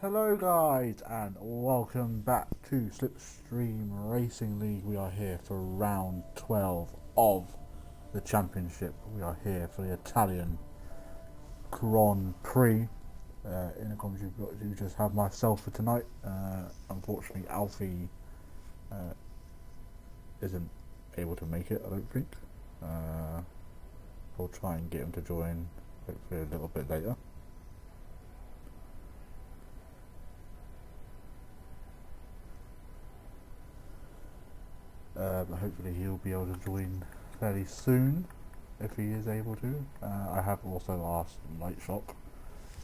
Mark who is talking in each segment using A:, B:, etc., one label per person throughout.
A: Hello guys and welcome back to Slipstream Racing League. We are here for round 12 of the championship. We are here for the Italian Grand Prix. In the comments you just have myself for tonight. Unfortunately Alfie isn't able to make it, I don't think. We'll try and get him to join hopefully a little bit later. But hopefully he'll be able to join fairly soon if he is able to. I have also asked Lightshock,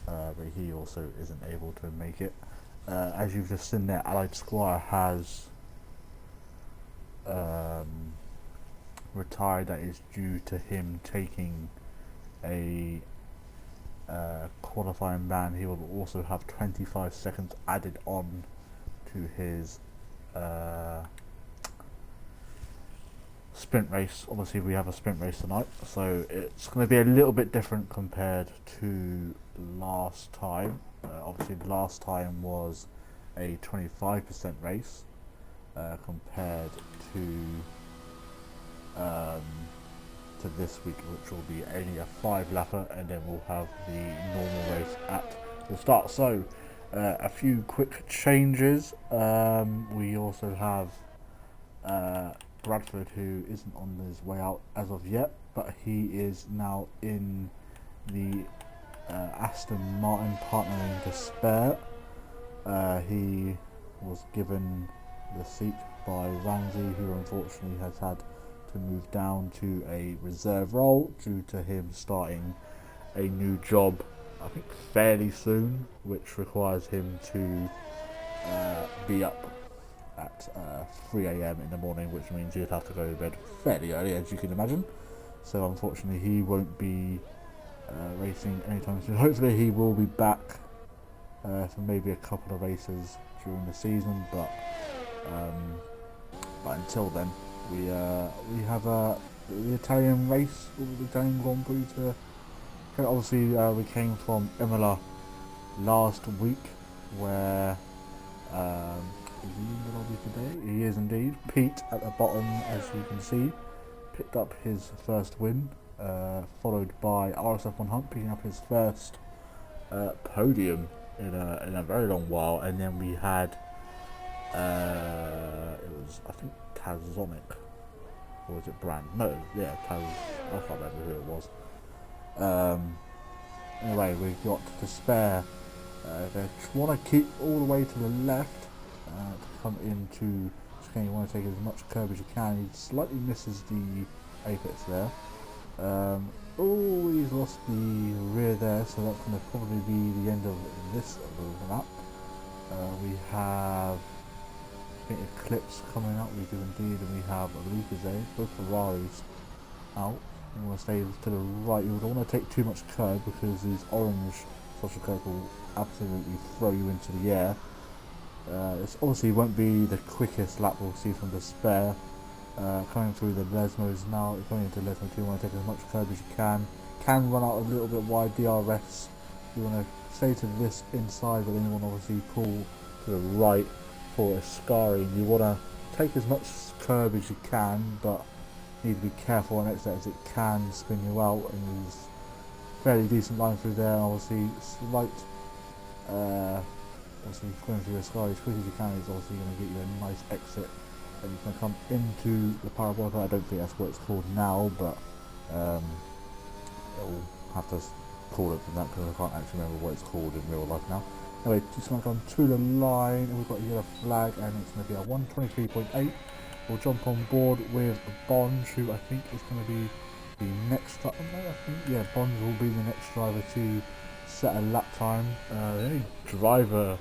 A: but he also isn't able to make it. As you've just seen there, Allied Squire has retired. That is due to him taking a qualifying ban. He will also have 25 seconds added on to his sprint race. Obviously we have a sprint race tonight, so it's going to be a little bit different compared to last time. Obviously last time was a 25% race compared to this week, which will be only a 5-lapper, and then we'll have the normal race at the start. So a few quick changes. We also have Bradford, who isn't on his way out as of yet, but he is now in the Aston Martin partnering to Spare. He was given the seat by Ramsey, who unfortunately has had to move down to a reserve role due to him starting a new job, I think fairly soon, which requires him to be up at 3 AM in the morning, which means you'd have to go to bed fairly early, as you can imagine. So unfortunately he won't be racing anytime soon. Hopefully he will be back for maybe a couple of races during the season, but until then we have the Italian race, the Italian Grand Prix to obviously we came from Imola last week, where is he in the lobby today? He is indeed. Pete at the bottom, as you can see, picked up his first win, followed by RSF1 Hunt picking up his first podium in a very long while, and then we had it was, I think, Tazonic, or was it Brand? No, yeah, Taz. I can't remember who it was. Anyway, we got to Spare. They want to keep all the way to the left to come into chicane. You want to take as much curb as you can. He slightly misses the apex there. Oh, he's lost the rear there, so that's going to probably be the end of this lap. We have, I think, Eclipse coming up. We do indeed, and we have Lucas, both Ferraris out. You want to stay to the right. You don't want to take too much curb because these orange social curb will absolutely throw you into the air. It obviously won't be the quickest lap we'll see from the Spare. Coming through the Lesmos now, going into Lesmo 2, you want to take as much curb as you can run out a little bit wide. DRS, you want to stay to this inside, but then you want to obviously pull to the right for Ascari. You want to take as much curb as you can, but need to be careful on exit as it can spin you out, and there's fairly decent line through there. Obviously slight obviously going through Ascari as quick as you can is obviously going to get you a nice exit, and you can come into the parabolica. I don't think that's what it's called now, but it'll have to call it from that because I can't actually remember what it's called in real life now. Anyway, just going to come to the line, and we've got a yellow flag, and it's going to be a 1:23.8. We'll jump on board with Bonge, who I think is going to be the next driver. I think, yeah, Bonge will be the next driver to set a lap time. The only driver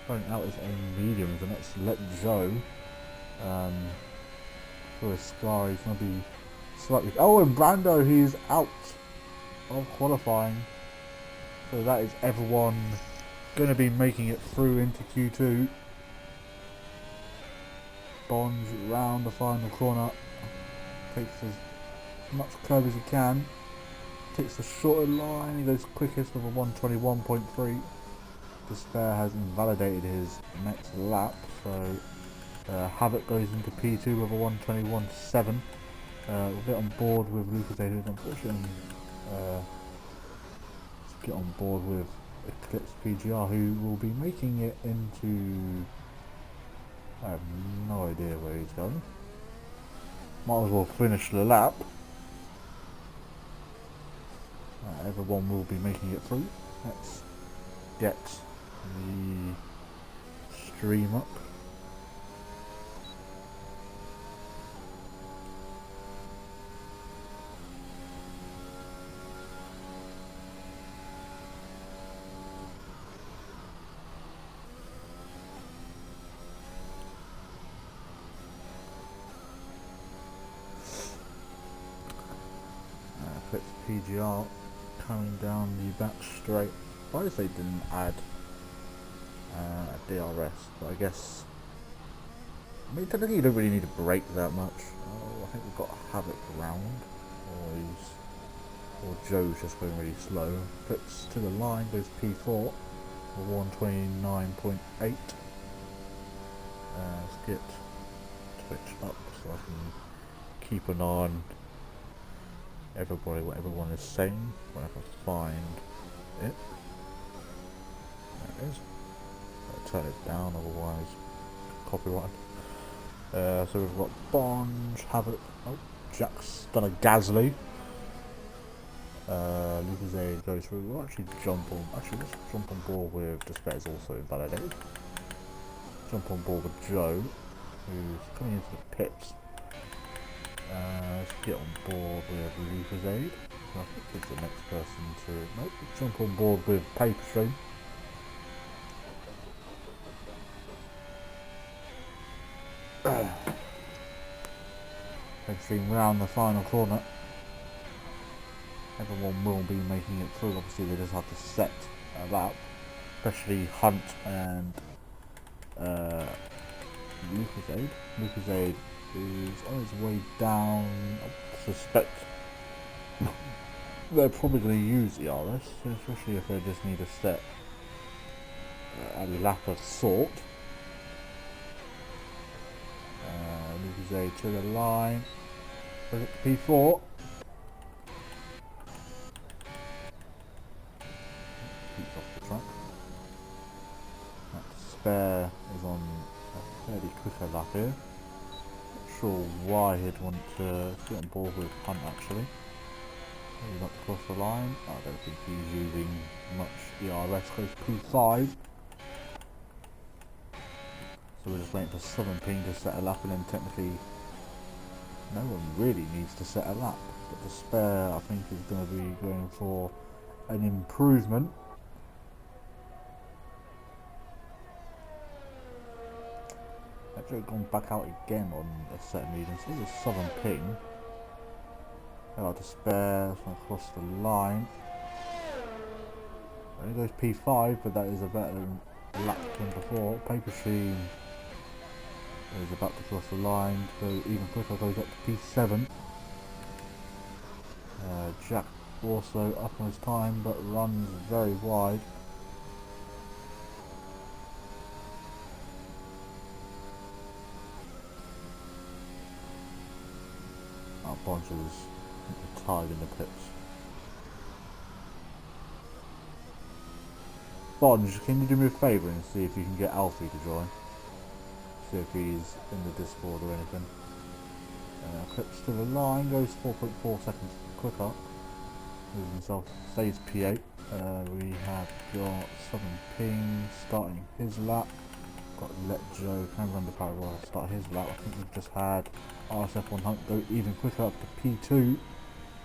A: going out is on mediums, and that's Let Joe. For Ascari, he's going to be slightly. Oh, and Brando, he's out of qualifying. So that is everyone going to be making it through into Q2. Bonge round the final corner, takes as much curve as he can, takes the shorter line, he goes quickest with a 1:21.3, Despair has invalidated his next lap, so Havoc goes into P2 with a 1:21.7. We'll get on board with Lucas who's unfortunately get on board with Eclipse PGR, who will be making it into... I have no idea where he's going. Might as well finish the lap. Everyone will be making it through. Let's get the stream up. PGR coming down the back straight. Why they didn't add DRS, but I guess, I mean, technically you don't really need to brake that much. I think we've got Havoc around, or Joe's just going really slow. Puts to the line, goes P4 for 1:29.8. Let's get Twitch up so I can keep an eye on everybody, what everyone is saying, when I can find it. There it is. I'll turn it down, otherwise copyright. So we've got Bonge, Havoc, oh, Jack's done a Gasly. Lucas A goes through, we'll actually let's jump on board with Despair is also invalidated. Jump on board with Joe, who's coming into the pits. Let's get on board with Lucas Aid. I think it's the next person to... Nope, jump on board with Paper Stream. Paper Stream round the final corner. Everyone will be making it through. Obviously they just have to set a lap. Especially Hunt and Lucas Aid. Lucas Aid is on his way down. I suspect they're probably going to use ERS, especially if they just need to set a lap of sort. Lucas Aid to the line. Look at P4. Keeps off the track. That Despair is on a fairly quicker lap here. Not sure why he'd want to get on board with Hunt actually. Maybe not cross the line. I don't think he's using much ERS. Goes P5. So we're just waiting for Southern Ping to set a lap, and then technically no one really needs to set a lap. But Despair I think is going to be going for an improvement. Actually gone back out again on a set medium. So there's a Southern Ping. Despair across the line. It goes P5, but that is a better lap than before. Paper Stream is about to cross the line, so even quicker, goes up to P7. Jack also up on his time, but runs very wide. Our Bonges tied in the pits. Bonge, can you do me a favour and see if you can get Alfie to join? See if he's in the Discord or anything. Clips to the line, goes 4.4 seconds quicker. Moves himself, stays P8. We have got Southern Ping starting his lap. Got Let Joe, can run the power start his lap. I think we've just had RSF1 Hunt go even quicker up to P2.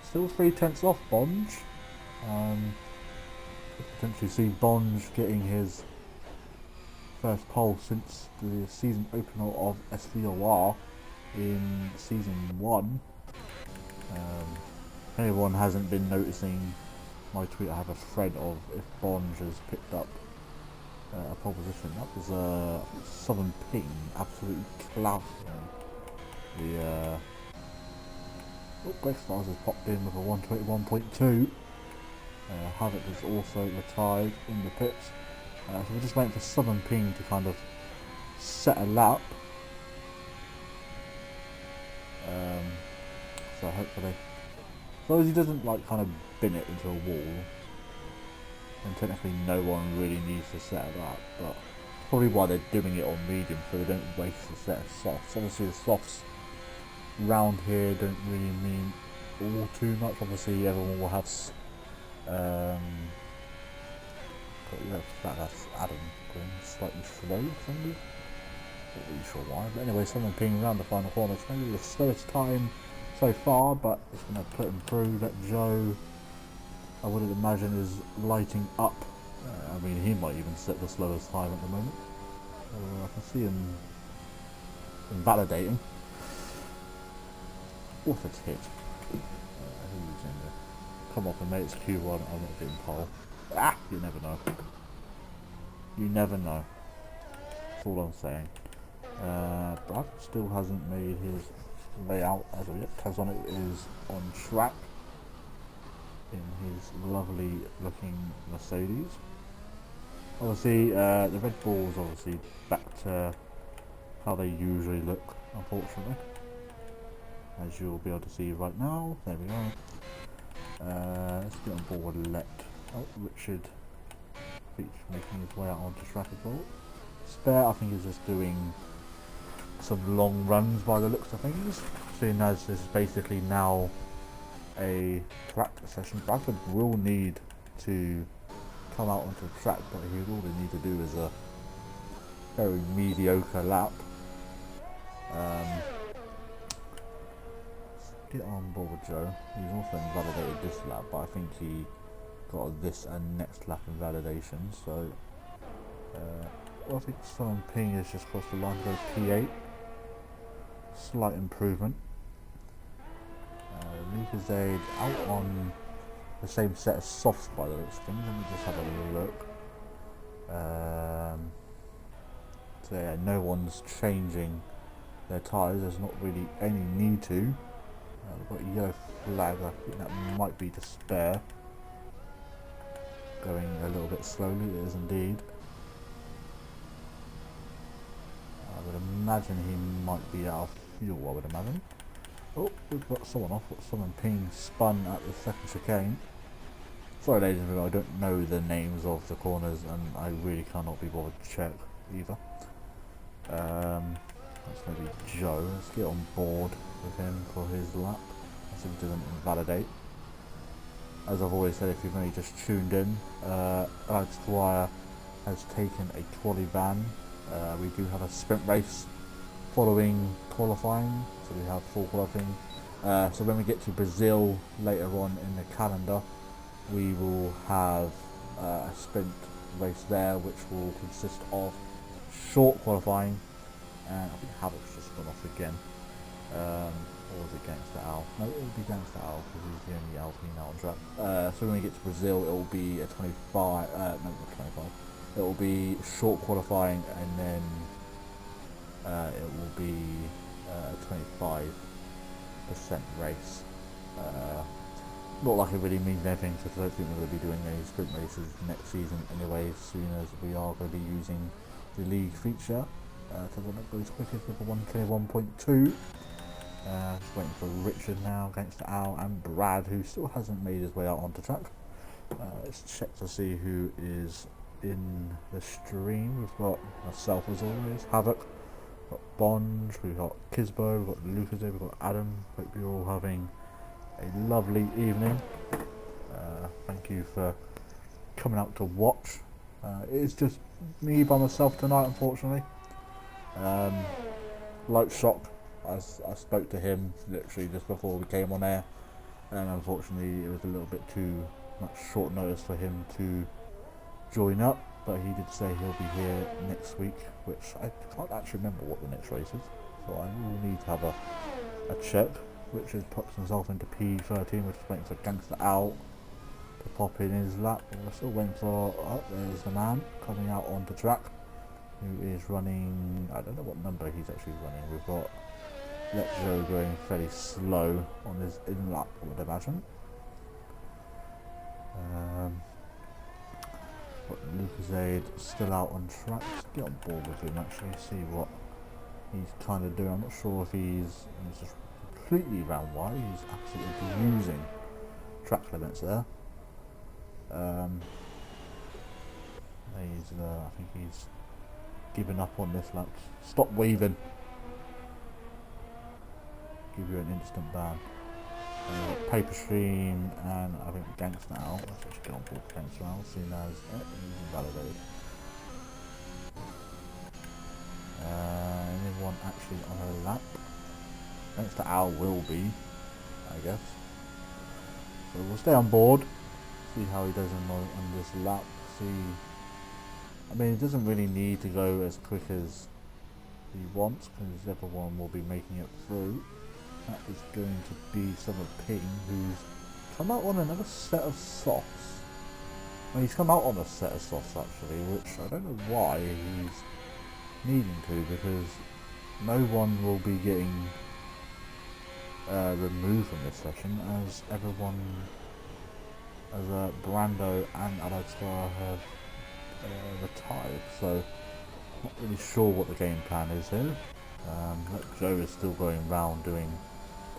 A: Still 3/10 off Bonge. Could potentially see Bonge getting his first pole since the season opener of SVOR in season 1. If anyone hasn't been noticing my tweet, I have a thread of if Bonge has picked up a pole position. That was Southern Ping, absolutely clout. The Greg Stars has popped in with a 1:21.2. Havoc is also retired in the pits. So we're just waiting for Southern Ping to kind of set a lap. So hopefully, as long as he doesn't like kind of bin it into a wall, then technically no one really needs to set it up. But probably why they're doing it on medium, so they don't waste the set of softs. Obviously the softs round here don't really mean all too much. Obviously everyone will have that's Adam going slightly slow for some reason. Not really sure why, but anyway, someone pinging around the final corner. It's maybe the slowest time so far, but it's going to put him through. That Joe, I wouldn't imagine, is lighting up. I mean, he might even set the slowest time at the moment. So I can see him invalidating. What a hit. Who's in there? Come off and mate, it's Q1. I'm not getting pole. Ah! You never know. You never know. That's all I'm saying. Brad still hasn't made his layout as of yet. Tazonic is on track in his lovely looking Mercedes. Obviously, the Red Bull's obviously back to how they usually look, unfortunately. As you'll be able to see right now. There we go. Let's get on board Richard Beach making his way out onto track as well. Spare, I think, is just doing some long runs by the looks of things, seeing as this is basically now a practice session. Bradford will need to come out onto the track, but all they need to do is a very mediocre lap. Get on board with Joe. He's also invalidated this lap, but I think he got this and next lap invalidation, so I think Simon Ping has just crossed the line to go P8. Slight improvement. Lucas Aid out on the same set of softs by the looks of things. Let me just have a look. So yeah, no one's changing their tyres. There's not really any need to. We've got a yellow flag. I think that might be to spare. Going a little bit slowly. It is indeed. I would imagine he might be out of fuel, I would imagine. Oh, we've got someone off. Got someone Ping spun at the second chicane. Sorry ladies and gentlemen, I don't know the names of the corners and I really cannot be bothered to check either. That's maybe Joe. Let's get on board with him for his lap. Let's see if he doesn't invalidate. As I've always said, if you've only just tuned in, Alex Dwyer has taken a quali ban. We do have a sprint race following qualifying, so we have full qualifying. So when we get to Brazil later on in the calendar, we will have a sprint race there, which will consist of short qualifying, and I think Havoc's just gone off again. Or was it Gangster Al? No, it will be Gangster Al because he's the only Alpine out on track. So when we get to Brazil, it will be a 25. No, not 25. It will be short qualifying, and then it will be a 25% race. Not like it really means anything, because I don't think we're going to be doing any sprint races next season anyway, as soon as we are going to be using the league feature. So we're not going as quick as with the 1K1.2. Just waiting for Richard now against Al and Brad, who still hasn't made his way out onto track. Let's check to see who is in the stream. We've got myself as always, Havoc, we've got Bonge, we've got Kisbo, we've got Lucas, we've got Adam. Hope you're all having a lovely evening. Thank you for coming out to watch. It's just me by myself tonight, unfortunately. Light shock. I spoke to him literally just before we came on air, and unfortunately it was a little bit too much short notice for him to join up, but he did say he'll be here next week, which I can't actually remember what the next race is, so I will need to have a check. Richard puts himself into P13, which is waiting for Gangster Al to pop in his lap. We're still waiting for, oh, there's the man coming out onto track, who is running, I don't know what number he's actually running. We've got Let Joe going fairly slow on his in lap, I would imagine. Got Lucas Lucas still out on track. Let's get on board with him actually, see what he's kind of doing. I'm not sure if he's just completely ran wide. He's absolutely using track limits there. I think he's given up on this lap. Stop waving. Give you an instant ban. Paper Stream and I think Gangster now. Let's actually get on board Gangster now, seen as he's invalidated. Anyone actually on a lap? Gangster Owl will be, I guess. So we'll stay on board, see how he does on this lap. See, I mean, it doesn't really need to go as quick as he wants because everyone will be making it through. That is going to be Southern Ping, who's come out on another set of softs. Well, he's come out on a set of softs actually, which I don't know why he's needing to, because no one will be getting removed from this session, as everyone, as Brando and Alexa have retired. So, not really sure what the game plan is here. Joe is still going round doing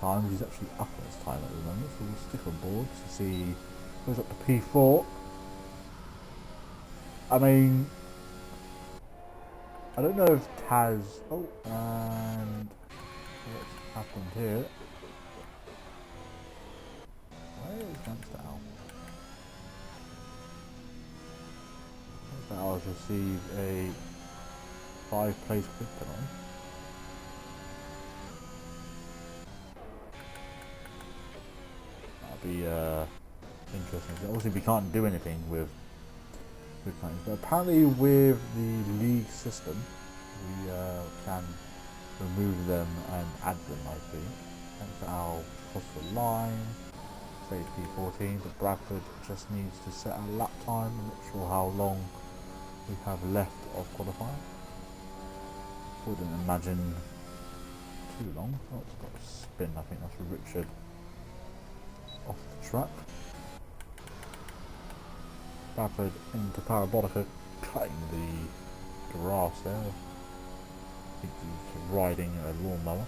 A: times. He's actually up on his time at the moment, so we'll stick on board to see. Goes up to P4. I mean, I don't know if Taz. Oh, and what's happened here? Where is Gangster Al? Gangster Al has received a 5-place quick penalty. That'll be interesting. Obviously, we can't do anything with claims, but apparently with the league system, we can remove them and add them. I think. Gangster Al cross the line. Stage P14, but Bradford just needs to set a lap time. I'm not sure how long we have left of qualifying. Wouldn't imagine too long. Oh, it's got a spin. I think that's Richard off the track. Bradford into Parabolica, cutting the grass there. I think he's riding a lawnmower.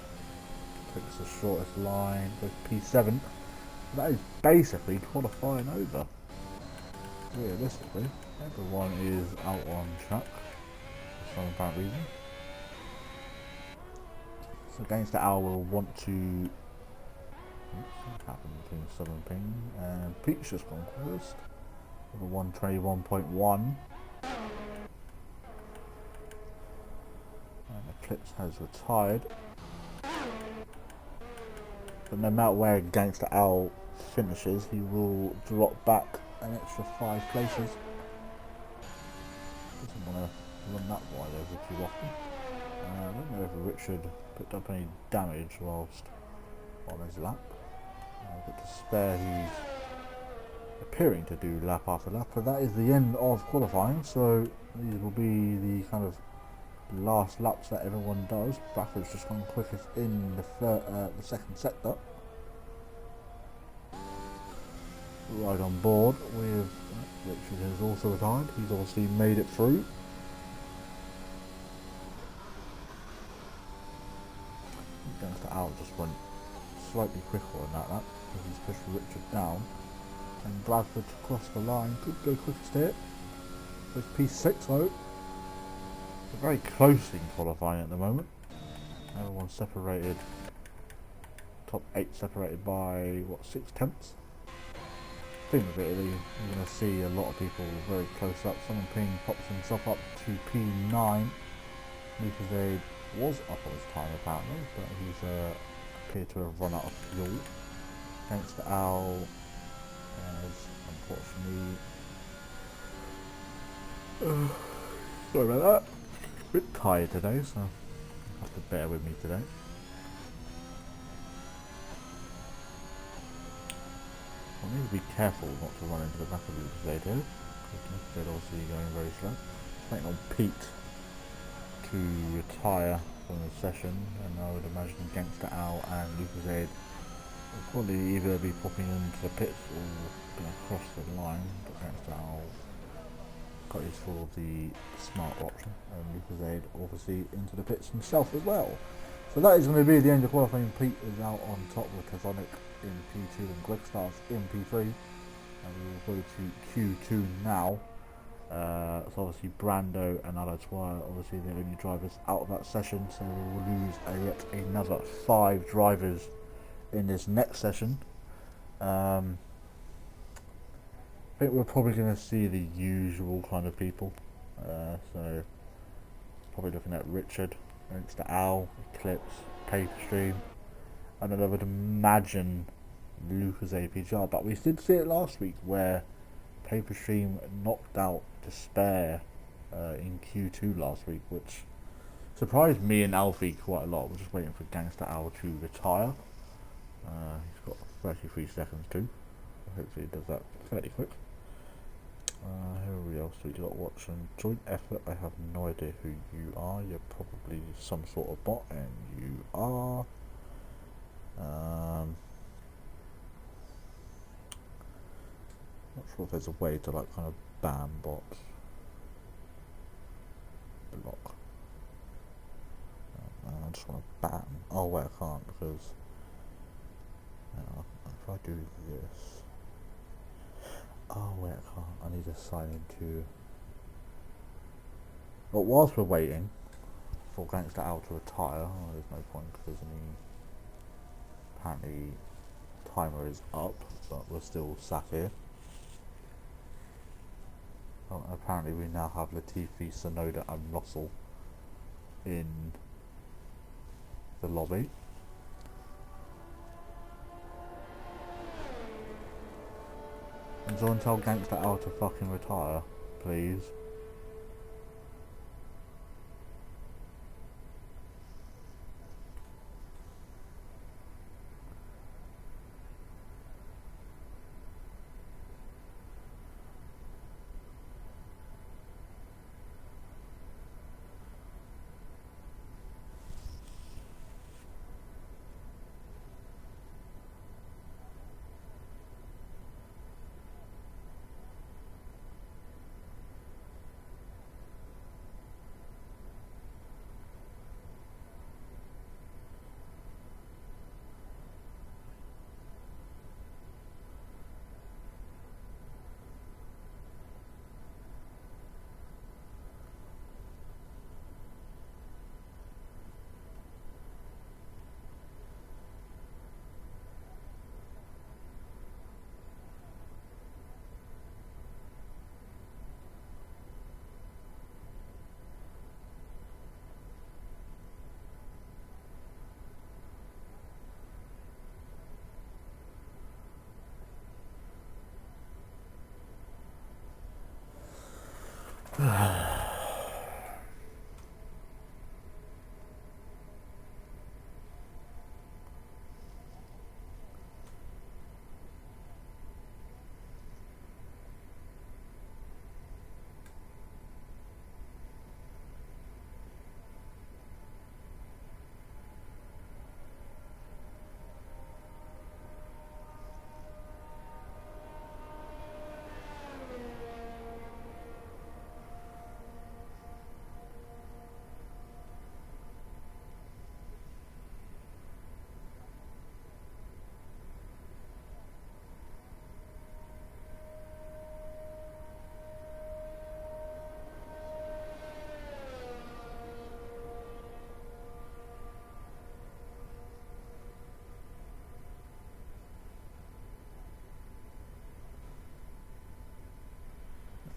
A: Takes the shortest line, goes P7. That is basically qualifying over. Realistically, everyone is out on track for some apparent reason. So Gangster Owl will want to. What's happened between Southern Ping and Pete's just gone first with a 121.1. And Eclipse has retired. But no matter where Gangster Owl finishes, he will drop back an extra 5 places. Doesn't want to run that wide over too often. I don't know if Richard picked up any damage whilst on his lap. But to spare, he's appearing to do lap after lap. But that is the end of qualifying, so these will be the kind of last laps that everyone does. Bradford's just gone quickest in the second sector. Right on board with Richard has also retired. He's obviously made it through. Gangster Out just went slightly quicker on that lap because he's pushed Richard down. And Bradford crossed the line. Could go quickest here. There's P6 though. They're very close in qualifying at the moment. Everyone's separated. Top 8 separated by what, 6 tenths? Thing of Italy, you're going to see a lot of people very close up. Someone Ping pops himself up to P9. Lucas was up on his time apparently, but he's appeared to have run out of fuel. Gangster Owl has unfortunately sorry about that. A bit tired today, so you have to bear with me today. I need to be careful not to run into the back of Lucas here. They're obviously going very slow. Waiting on Pete to retire from the session, and I would imagine Gangster Owl and Lucas will probably either be popping into the pits or going to cross the line. But Gangster Owl got his for the smart option, and Lucas obviously into the pits himself as well. So that is going to be the end of qualifying. Pete is out on top with Kazonic in P2 and Greg Stars in P3, and we will go to Q2 now. So obviously Brando and Alatois, obviously the only drivers out of that session, so we will lose yet another 5 drivers in this next session. I think we're probably going to see the usual kind of people, so probably looking at Richard, Insta Al, Eclipse, Paperstream, and then I would imagine Lucas APGR, but we did see it last week where Paperstream knocked out Despair in Q2 last week, which surprised me and Alfie quite a lot. We're just waiting for Gangster Al to retire. He's got 33 seconds too. Hopefully he does that fairly quick. Who else do we got watching? Joint Effort, I have no idea who you are. You're probably some sort of bot, and you are. Not sure if there's a way to like kind of ban bots. Block. I just want to ban. Oh wait, I can't because if I do this. Oh wait, I can't. I need to sign into. But whilst we're waiting for Gangster Al to retire, there's no point because apparently timer is up, but we're still sat here. Oh, apparently we now have Latifi, Sonoda and Russell in the lobby. And someone tell Gangster Al to fucking retire, please.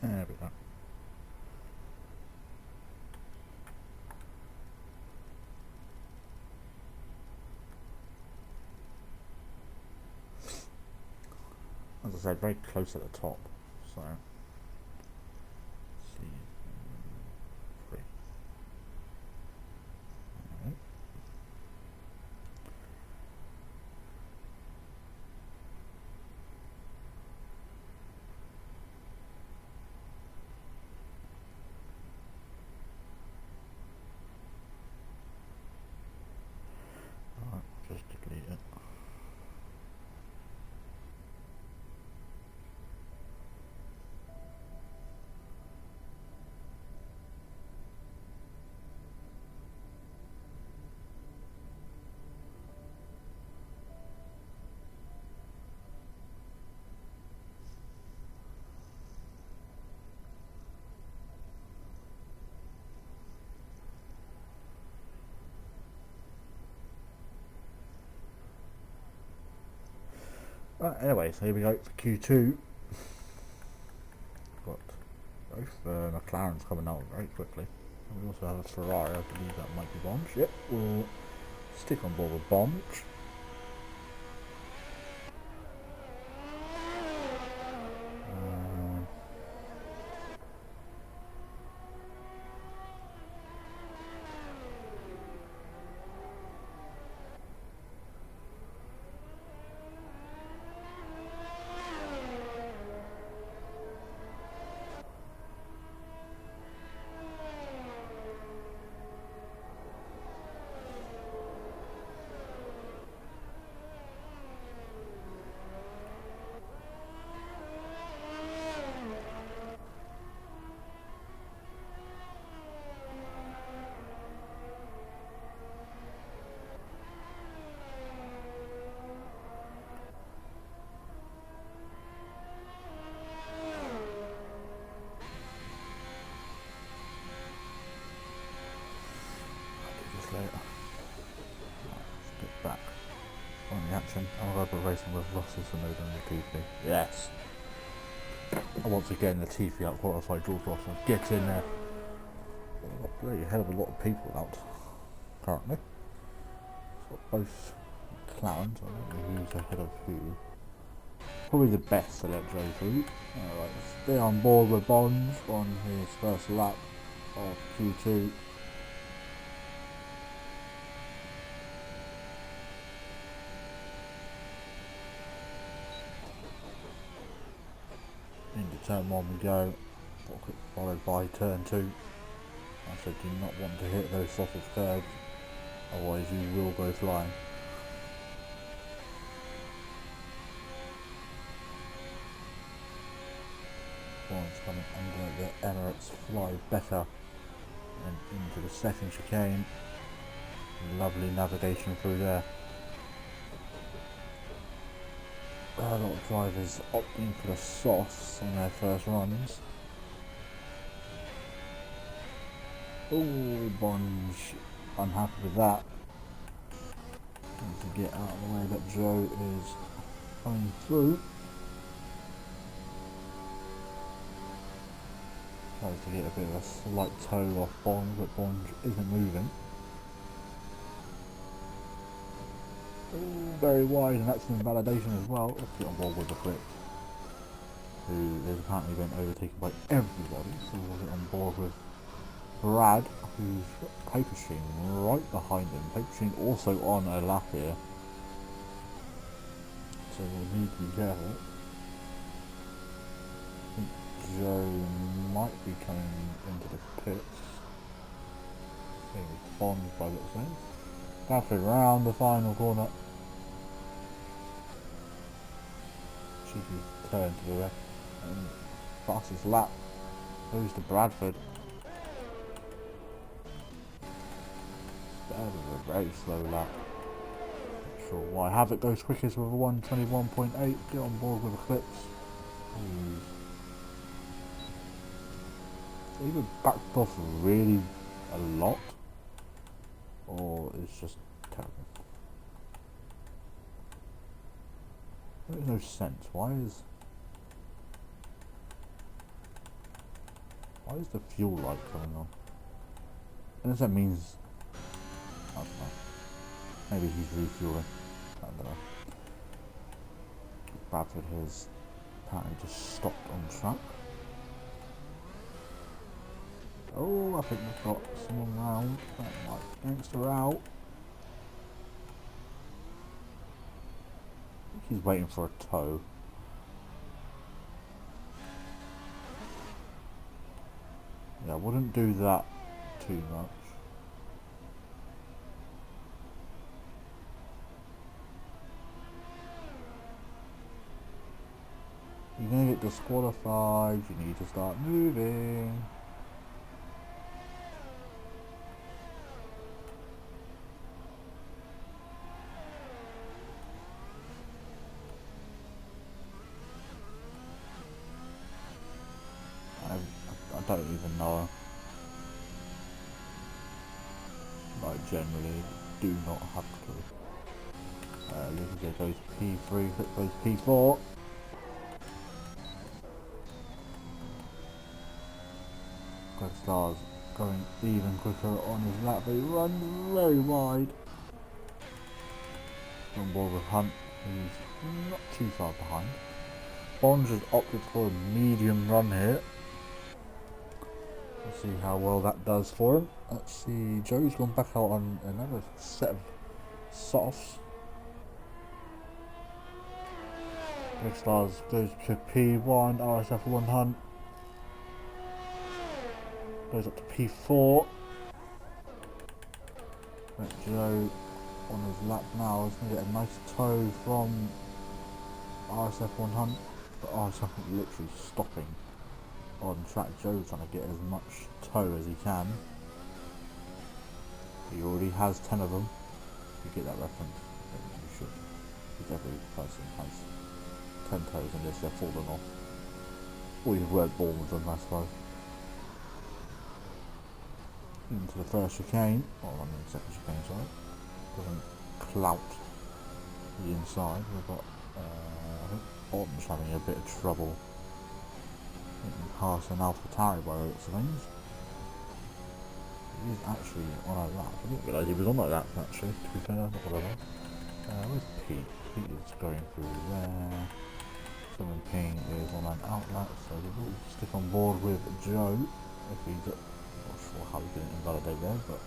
A: There we go. As I said, very close at the top, so see. Three. Alright. Alright, just delete it. Anyway, so here we go for Q2. Got both McLarens coming out very quickly. And we also have a Ferrari, I believe that might be Bonge. Yep, we'll stick on board with Bonge. Later. Let's get back on the action. I'm going to be racing with Russell for no Latifi. Yes! And once again, Latifi out qualified George Russell. Get in there. A bloody hell of a lot of people out currently. So both McLarens, I don't know who's ahead of who. Probably the best to let Joe through. Alright, stay on board with Bonge on his first lap of Q2. Into turn 1 we go, followed by turn 2. I said do not want to hit those sausage curbs, otherwise you will go flying. One's coming under the Emirates fly better and into the second chicane. Lovely navigation through there. A lot of drivers opting for the softs on their first runs. Oh, Bonge unhappy with that. Needs to get out of the way that Joe is coming through. Tries to get a bit of a slight toe off Bonge, but Bonge isn't moving. Ooh, very wide, and that's in validation as well. Let's get on board with the Flip, who has apparently been overtaken by everybody. So we'll get on board with Brad, who's got Paper Machine right behind him. Paper Machine also on a lap here, so we'll need to be careful. I think Joe might be coming into the pits. Same as Bonge by the looks of things. Halfway round the final corner. Cheeky turn to the left and fastest lap goes to Bradford. That was a very slow lap. Not sure why. Havoc goes quickest with a 1:21.8. Get on board with Eclipse. Either backed off really a lot, or it's just terrible. There makes no sense. Why is the fuel light coming on? Unless that means, I don't know. Maybe he's refueling. I don't know. Bradford has apparently just stopped on track. Oh, I think we've got someone round. That might gangster out. I think he's waiting for a tow. Yeah, I wouldn't do that too much. You're gonna get disqualified, you need to start moving. I don't even know. I generally do not have to. Lucas goes P3, Flip goes P4. Greg Stars going even quicker on his lap, but he runs very wide. On board with Hunt, who's not too far behind. Bonds has opted for a medium run here. Let's see how well that does for him. Let's see, Joe's gone back out on another set of softs. Greg Stars goes to P1, RSF1 Hunt. Goes up to P4. Joe on his lap now is going to get a nice toe from RSF1 Hunt, but RSF is literally stopping on track. Joe's trying to get as much toe as he can. He already has 10 of them. You get that reference, you should, because every person has 10 toes unless they're falling off, or you weren't born with them, I suppose. Into the first chicane, or I mean second chicane, sorry. Doesn't clout the inside. We've got, I think Bottom's having a bit of trouble getting past an AlphaTauri by the looks of things. He is actually on a lap. I didn't realise he was on a lap actually, to be fair, not whatever. Where's Pete? Pete is going through there. Someone Ping is on an outlet, so they will stick on board with Joe if he's not sure how he didn't invalidate there, but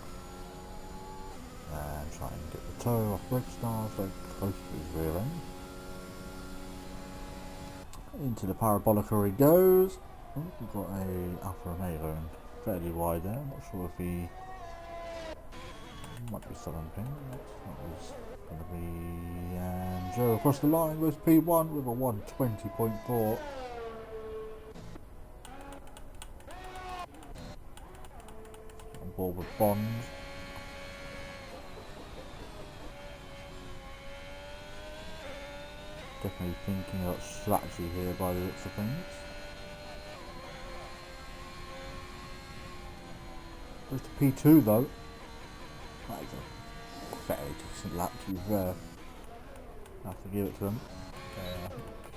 A: and try and get the toe off Red Stars very close to his rear end. Into the Parabolica he goes. Oh, we've got a Alfa Romeo fairly wide there. I'm not sure if he might be Southern Ping. That was going to be, and Joe across the line with P1 with a 120.4. On board with Bond. Definitely thinking about strategy here by the looks of things. Goes to P2 though. That is a fairly decent lap to be fair. I have to give it to him.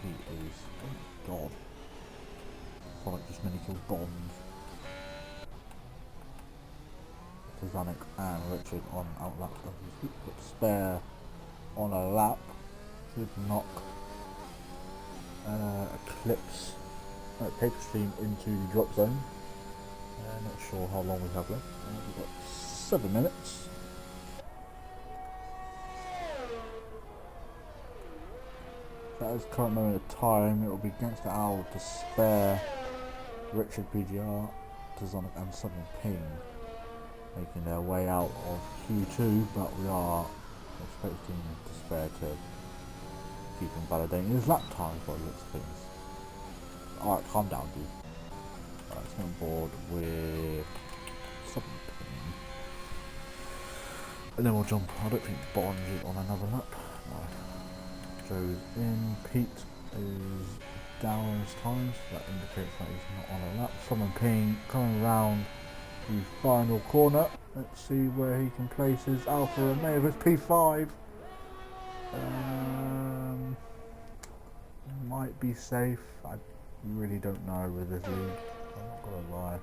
A: He is, oh my god. Sonic just mini killed Bond. Tazanic and Richard on outlap. Put Spare on a lap. Should knock Eclipse Paper Stream into the drop zone. Not sure how long we have left. We've got 7 minutes. That is current moment of time. It will be against the Owl to Spare, Richard PGR, Tazonic and Southern Ping making their way out of Q2, but we are expecting to Spare to keep him validating his lap times by the looks of things. Alright, calm down, dude. Alright, let's get on board with Southern Ping. And then we'll jump. I don't think Bond is on another lap. No. Joe's in. Pete is down on his times, so that indicates that he's not on a lap. Southern Ping coming round the final corner. Let's see where he can place his Alfa Romeo with P5. Might be safe. I really don't know with this lead. I'm not gonna lie.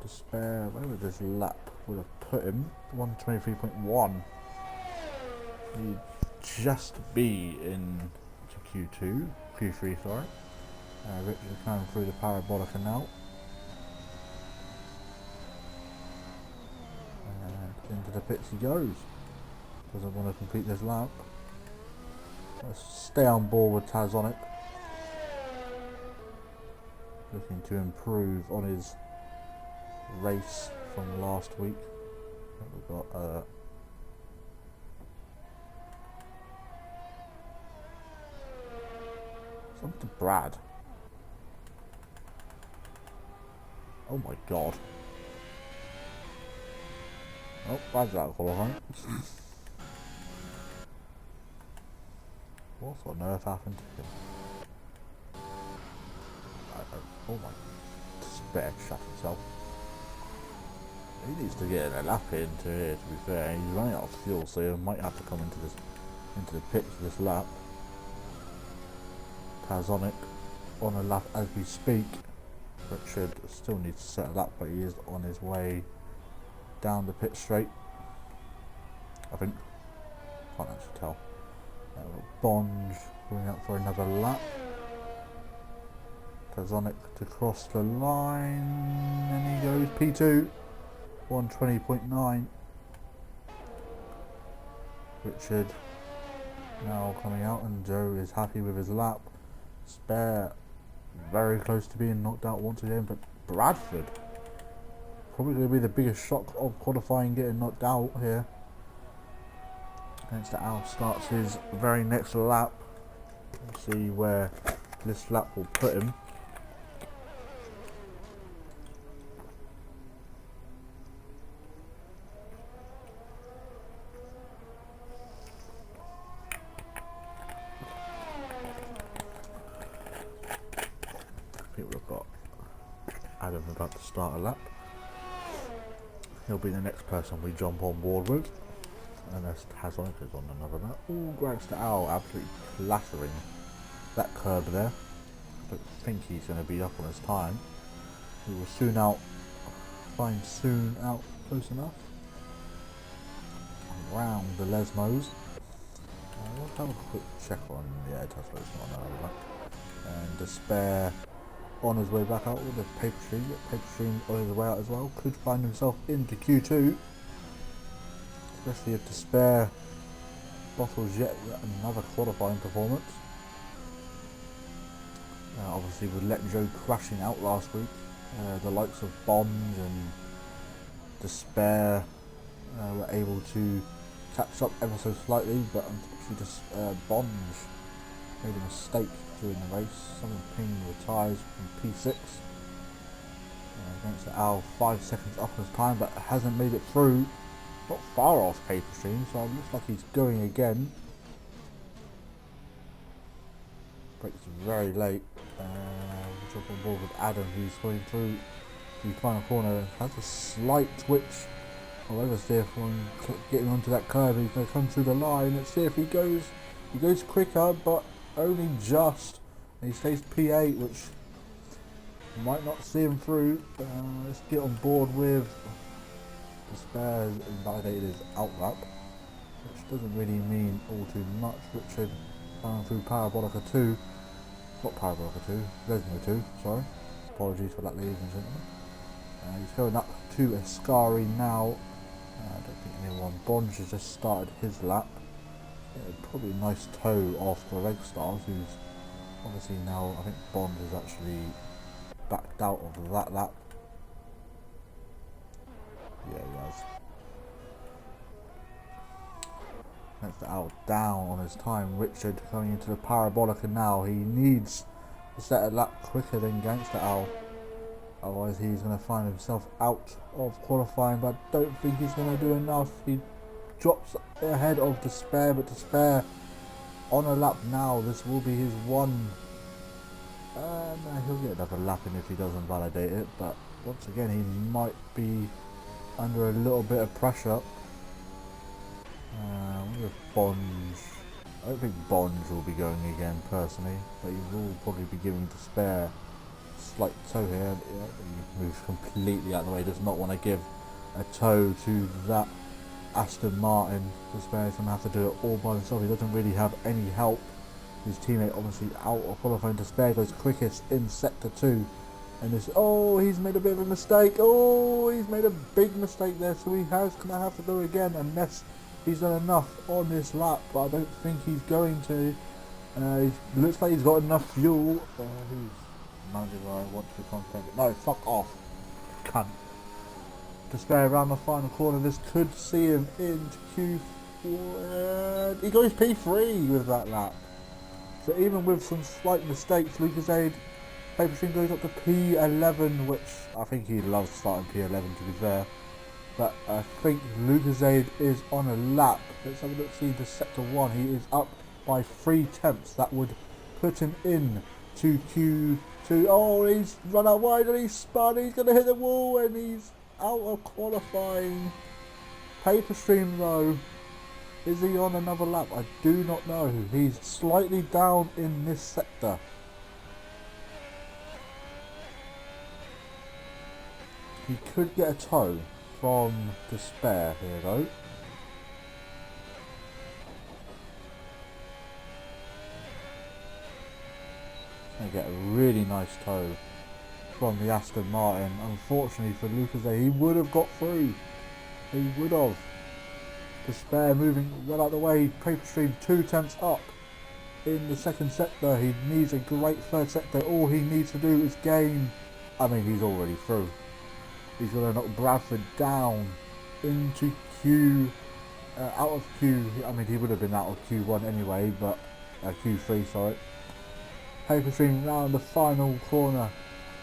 A: To Spare, where would this lap would have put him? 123.1. He'd just be in Q2, Q3, sorry. Richard coming through the Parabolica now. And into the pits he goes. Doesn't want to complete this lap. Let's stay on board with Tazonic. Looking to improve on his race from last week. We've got something to Brad. Oh my god. Oh, Brad's out of qualifying. What on earth happened to him? Oh my, Spare shut himself. He needs to get a lap into here, to be fair. He's running out of fuel, so he might have to come into this into the pits this lap. Tazonic on a lap as we speak. Richard still needs to set a lap, but he is on his way down the pit straight, I think. Can't actually tell. Bond going out for another lap. Tazonic to cross the line, and he goes P2, 120.9. Richard now coming out, and Joe is happy with his lap. Spare very close to being knocked out once again, but Bradford probably going to be the biggest shock of qualifying, getting knocked out here. Against the Al starts his very next lap. We'll see where this lap will put him. I think we've got Adam about to start a lap. He'll be the next person we jump on board with. Unless Tazonic is on another lap. Ooh, Grants to Al absolutely clattering that curb there. I don't think he's going to be up on his time. We will soon out, find soon out close enough. Around the Lesmos. Let's have a quick check on, yeah, Tesla's not on another lap. And Despair on his way back out with the Paper Stream. Paper Stream on his way out as well. Could find himself into Q2. Especially if Despair bottles yet another qualifying performance. Obviously with Let Joe crashing out last week, the likes of Bond and Despair were able to catch up ever so slightly, but unfortunately just Bond made a mistake during the race. Something pinged the tyres from P6 against the Al, 5 seconds off his time, but hasn't made it through. Not far off Paper Stream, so it looks like he's going again. Brakes very late. Jump on board with Adam, who's going through the final corner. Has a slight twitch of oversteer from getting onto that curve. He's going to come through the line. Let's see if he goes. He goes quicker, but only just. And he stays P8, which might not see him through. Let's get on board with Despair. Has invalidated his out lap, which doesn't really mean all too much. Richard going through Parabolica 2. Not Parabolica 2, Lesmo 2, sorry. Apologies for that, ladies and gentlemen. He's going up to Ascari now. I don't think anyone. Bonge has just started his lap. Probably a nice toe off the Leg Stars, who's obviously now, I think Bond has actually backed out of that lap. Yeah, he has. That's out down on his time. Richard coming into the Parabolica now. He needs to set a lap quicker than Gangster Al. Otherwise he's going to find himself out of qualifying, but I don't think he's going to do enough. He drops ahead of Despair, but Despair on a lap now. This will be his one. No, he'll get another lap in if he doesn't validate it, but once again he might be under a little bit of pressure. With Bonge, I don't think Bonge will be going again personally, but he will probably be giving Despair a slight toe here. He moves completely out of the way, does not want to give a toe to that Aston Martin. Despair is going to have to do it all by himself. He doesn't really have any help. His teammate obviously out of qualifying. Despair goes quickest in sector 2. And this, oh, he's made a bit of a mistake. Oh, he's made a big mistake there. So he has going to have to go again unless he's done enough on this lap. But I don't think he's going to. He looks like he's got enough fuel. Who's managing where I want to become pregnant? No, fuck off. Cunt. Despair around the final corner. This could see him into Q4. He goes P3 with that lap. So even with some slight mistakes, Lucasade Paper Stream goes up to P11, which I think he loves starting P11 to be fair. But I think Lucasade is on a lap. Let's have a look, see the sector 1. He is up by 3 tenths. That would put him in to Q2. Oh, he's run out wide and he's spun. He's going to hit the wall and he's out of qualifying. Paper Stream though Is he on another lap? I do not know. He's slightly down in this sector. He could get a tow from Despair here though. Gonna get a really nice tow from the Aston Martin. Unfortunately for Lucas, he would have got through. He would have. Despair moving well out of the way. Paper Stream 2 tenths up in the second sector. He needs a great third sector. All he needs to do is gain. I mean, he's already through. He's going to knock Bradford down into Q, out of Q. I mean, he would have been out of Q1 anyway, but Q3, sorry. Paper Stream round the final corner.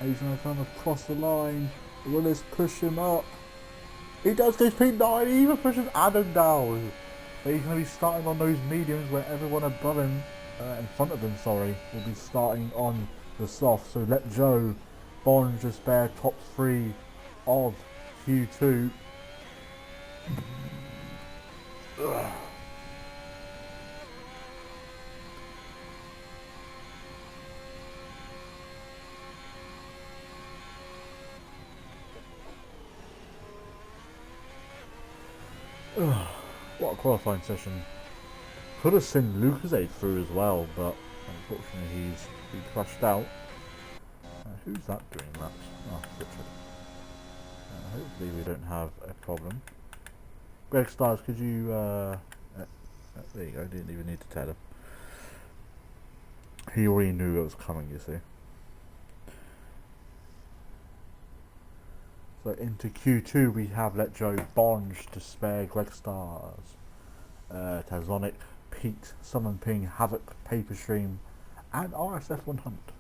A: And he's going to come across the line. Will this push him up? He does this P9, he even pushes Adam down. But he's going to be starting on those mediums where everyone above him, in front of him, sorry, will be starting on the soft. So let Joe Bond just bear top 3 of Q2. What a qualifying session. Could have seen Lucas through as well, but unfortunately he crashed out. Who's that doing laps? Oh, Richard. Hopefully we don't have a problem. Greg Stars, could you... there you go, didn't even need to tell him. He already knew it was coming, you see. So into Q2 we have Let Joe, Bonge, Despair, Greg Stars, Tazonic, Pete, Summon Ping, Havoc, Paper Stream, and RSF1 Hunt.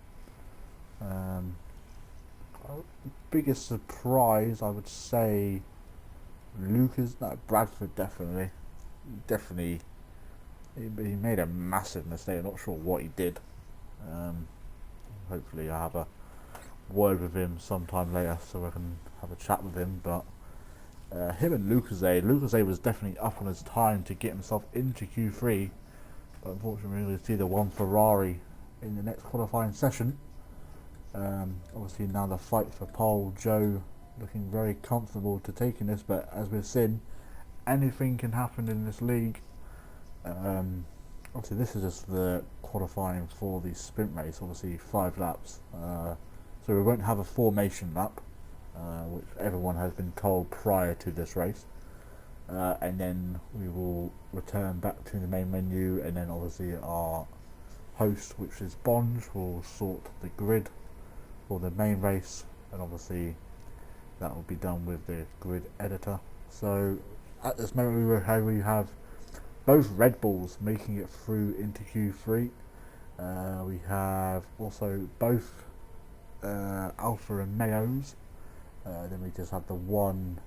A: Biggest surprise, I would say, Lucas, no, Bradford definitely. He made a massive mistake. I'm not sure what he did. Hopefully I have a word with him sometime later so I can have a chat with him, but him and Lucas was definitely up on his time to get himself into Q3, but unfortunately we'll see the one Ferrari in the next qualifying session. Obviously now the fight for pole, Joe looking very comfortable to taking this, but as we've seen, anything can happen in this league. Obviously this is just the qualifying for the sprint race, obviously 5 laps, so we won't have a formation lap, which everyone has been told prior to this race, and then we will return back to the main menu, and then obviously our host, which is Bonge, will sort the grid for the main race, and obviously that will be done with the grid editor. So at this moment we have both Red Bulls making it through into Q3. We have also both Alpha and Mayos. Then we just have the one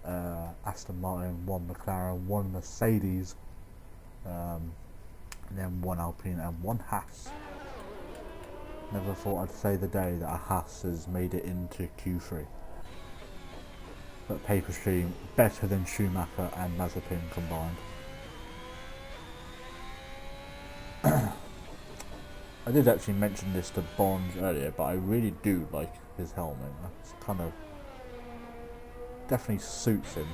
A: Aston Martin, one McLaren, one Mercedes, and then one Alpine and one Haas. Never thought I'd say the day that a Haas has made it into Q3. But Paper Stream better than Schumacher and Mazepin combined. I did actually mention this to Bonge earlier, but I really do like his helmet. It's kind of definitely suits him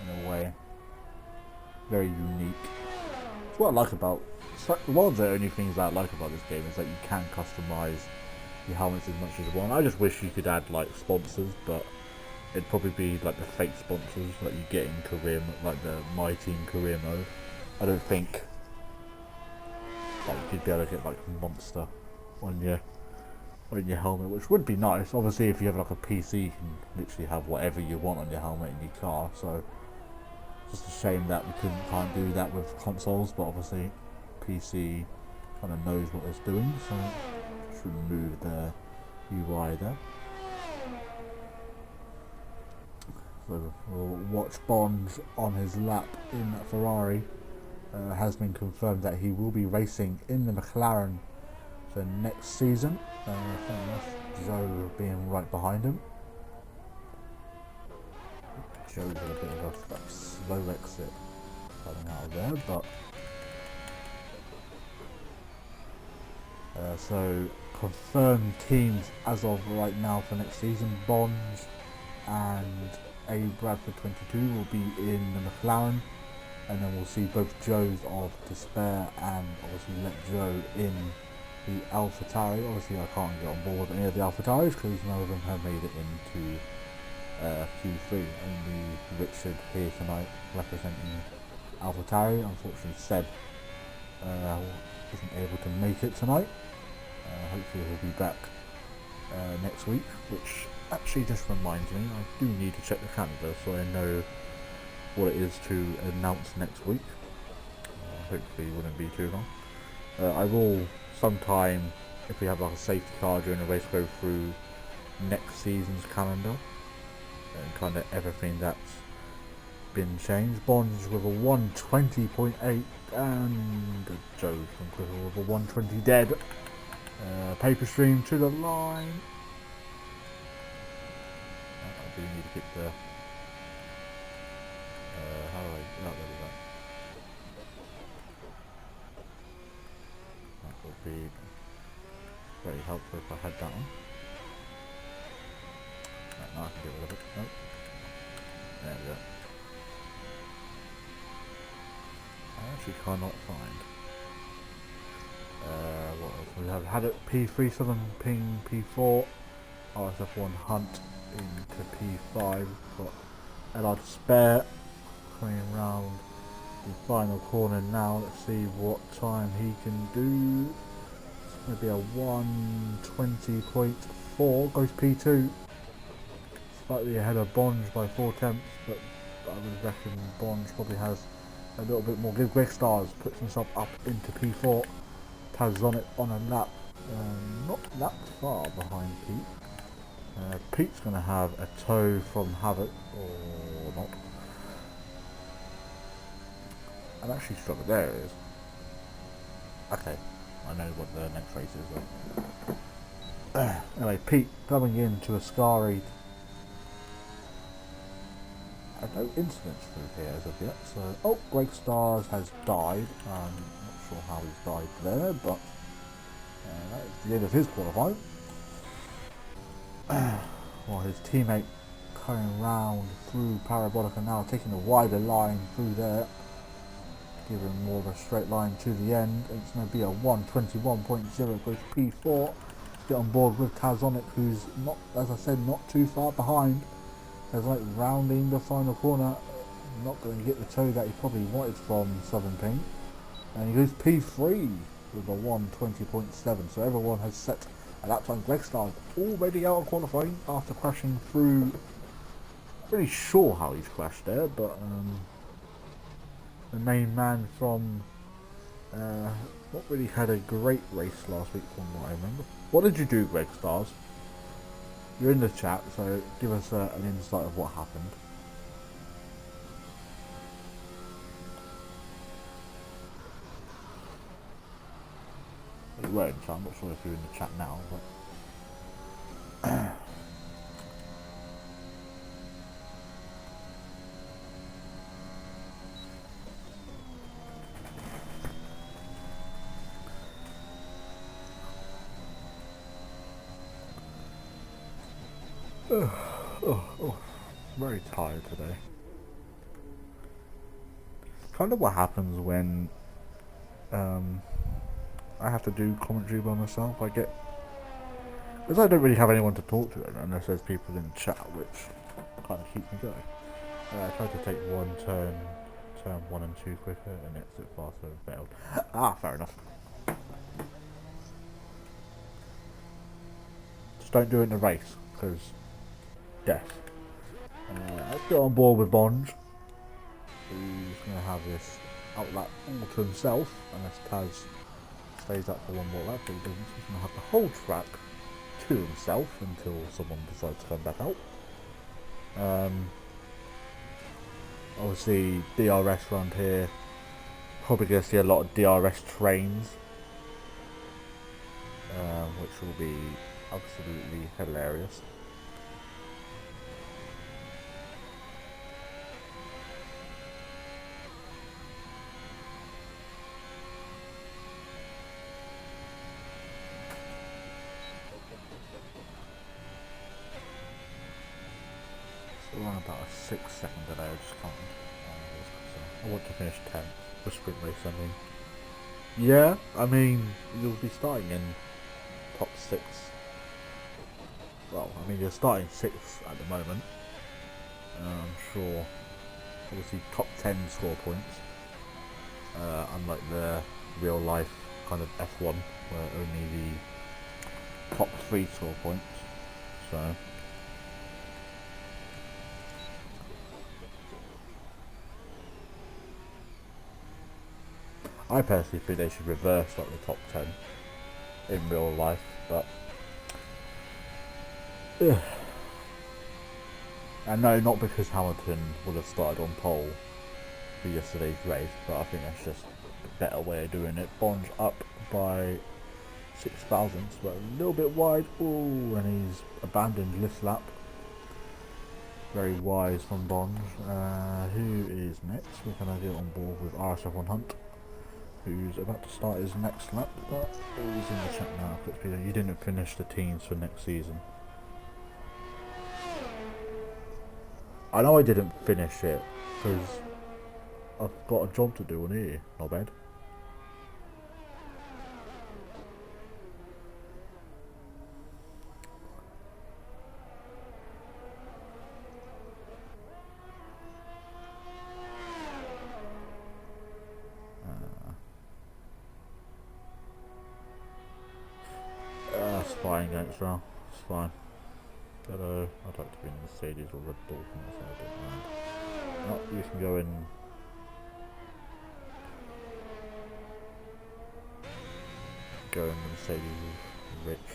A: in a way. Very unique. It's what I like about. One of the only things that I like about this game is that you can customize your helmets as much as you want. I just wish you could add like sponsors, but it'd probably be like the fake sponsors that you get in career, like the My Team career mode. I don't think like you'd be able to get like Monster on your helmet, which would be nice. Obviously, if you have like a PC, you can literally have whatever you want on your helmet in your car. So just a shame that we can't do that with consoles, but obviously PC kind of knows what it's doing, so just remove the UI there. So we'll watch Bonge on his lap in Ferrari. Has been confirmed that he will be racing in the McLaren for next season. Joe being right behind him. Joe's got a bit of a slow exit. coming out of there, but so confirmed teams as of right now for next season: Bonds and A Bradford 22 will be in the McLaren, and then we'll see both Joes of Despair and obviously let Joe in the AlphaTauri. Obviously I can't get on board with any of the AlphaTauris because none of them have made it into Q3. Only Richard here tonight representing AlphaTauri. Unfortunately Seb isn't able to make it tonight. Hopefully he'll be back next week, which actually just reminds me I do need to check the calendar so I know what it is to announce next week. Hopefully it wouldn't be too long. I will sometime, if we have like a safety car during the race, go through next season's calendar and kind of everything that's been changed. Bonds with a 120.8 and Joe from Quiver with a 120 dead. Paper stream to the line. I do need to get the how do I there we go. That would be very helpful if I had that on. Right, now I can get rid of it. Nope. There we go. I actually cannot find what else we have. Had it P3 Southern Ping P4 RSF1 Hunt into P5. Got LR to spare coming round the final corner now. Let's see what time he can do. It's going to be a 120.4. Goes P2. Slightly ahead of Bonds by 4 tenths, but I would reckon Bonds probably has a little bit more. Give Greg Stars puts himself up into P4. Tazonic on a lap, not that far behind Pete. Pete's going to have a tow from Havoc, or not. I'm actually struck. There it is. Okay, I know what the next race is though. Anyway, Pete coming into Ascari. No incidents through here as of yet, so oh, Greg Stars has died. Not sure how he's died there, but that is the end of his qualifying. While his teammate coming round through Parabolica now, taking a wider line through there, giving more of a straight line to the end. It's going to be a 121.0, goes P4. Get on board with Tazonic, who's not, as I said, not too far behind. There's like rounding the final corner, not going to get the toe that he probably wanted from Southern Ping, and he goes P3 with a 120.7. So everyone has set a lap time. Greg Star's already out of qualifying after crashing through. Not really sure how he's crashed there, but the main man from not really had a great race last week from what I remember. What did you do, Greg Stars? You're in the chat, so give us an insight of what happened. You were in chat, I'm not sure if you're in the chat now, but very tired today. Kind of what happens when I have to do commentary by myself. I get, because I don't really have anyone to talk to unless there's people in the chat, which kind of keeps me going. I tried to take one turn 1 and 2 quicker and exit faster and failed. Ah, fair enough. Just don't do it in a race, because death. Let's get on board with Bonds, who's going to have this outlap all to himself, unless Taz stays up for one more lap, but he doesn't. He's going to have the whole track to himself until someone decides to come back out. Obviously DRS around here, probably going to see a lot of DRS trains, which will be absolutely hilarious. around about a 6-second delay. I just can't. I want to finish 10th for sprint race. I mean, yeah. I mean, you'll be starting in top 6. Well, I mean, you're starting 6th at the moment. I'm sure. Obviously, top 10 score points. Unlike the real life kind of F1, where only the top 3 score points. So. I personally think they should reverse like the top 10 in real life, but yeah. And no, not because Hamilton would have started on pole for yesterday's race, but I think that's just a better way of doing it. Bond up by 6 thousandths, but a little bit wide. Ooh, and he's abandoned this lap. Very wise from Bond. Who is next? We're going to get on board with RSF1 Hunt, who's about to start his next lap, but he's in the chat now. You didn't finish the teams for next season. I know I didn't finish it, because I've got a job to do on here, not bad. It's fine against now, it's fine. But I'd like to be in the Mercedes or Red Bull, so I don't mind. Oh, you can go in. Go in the Mercedes with Rich.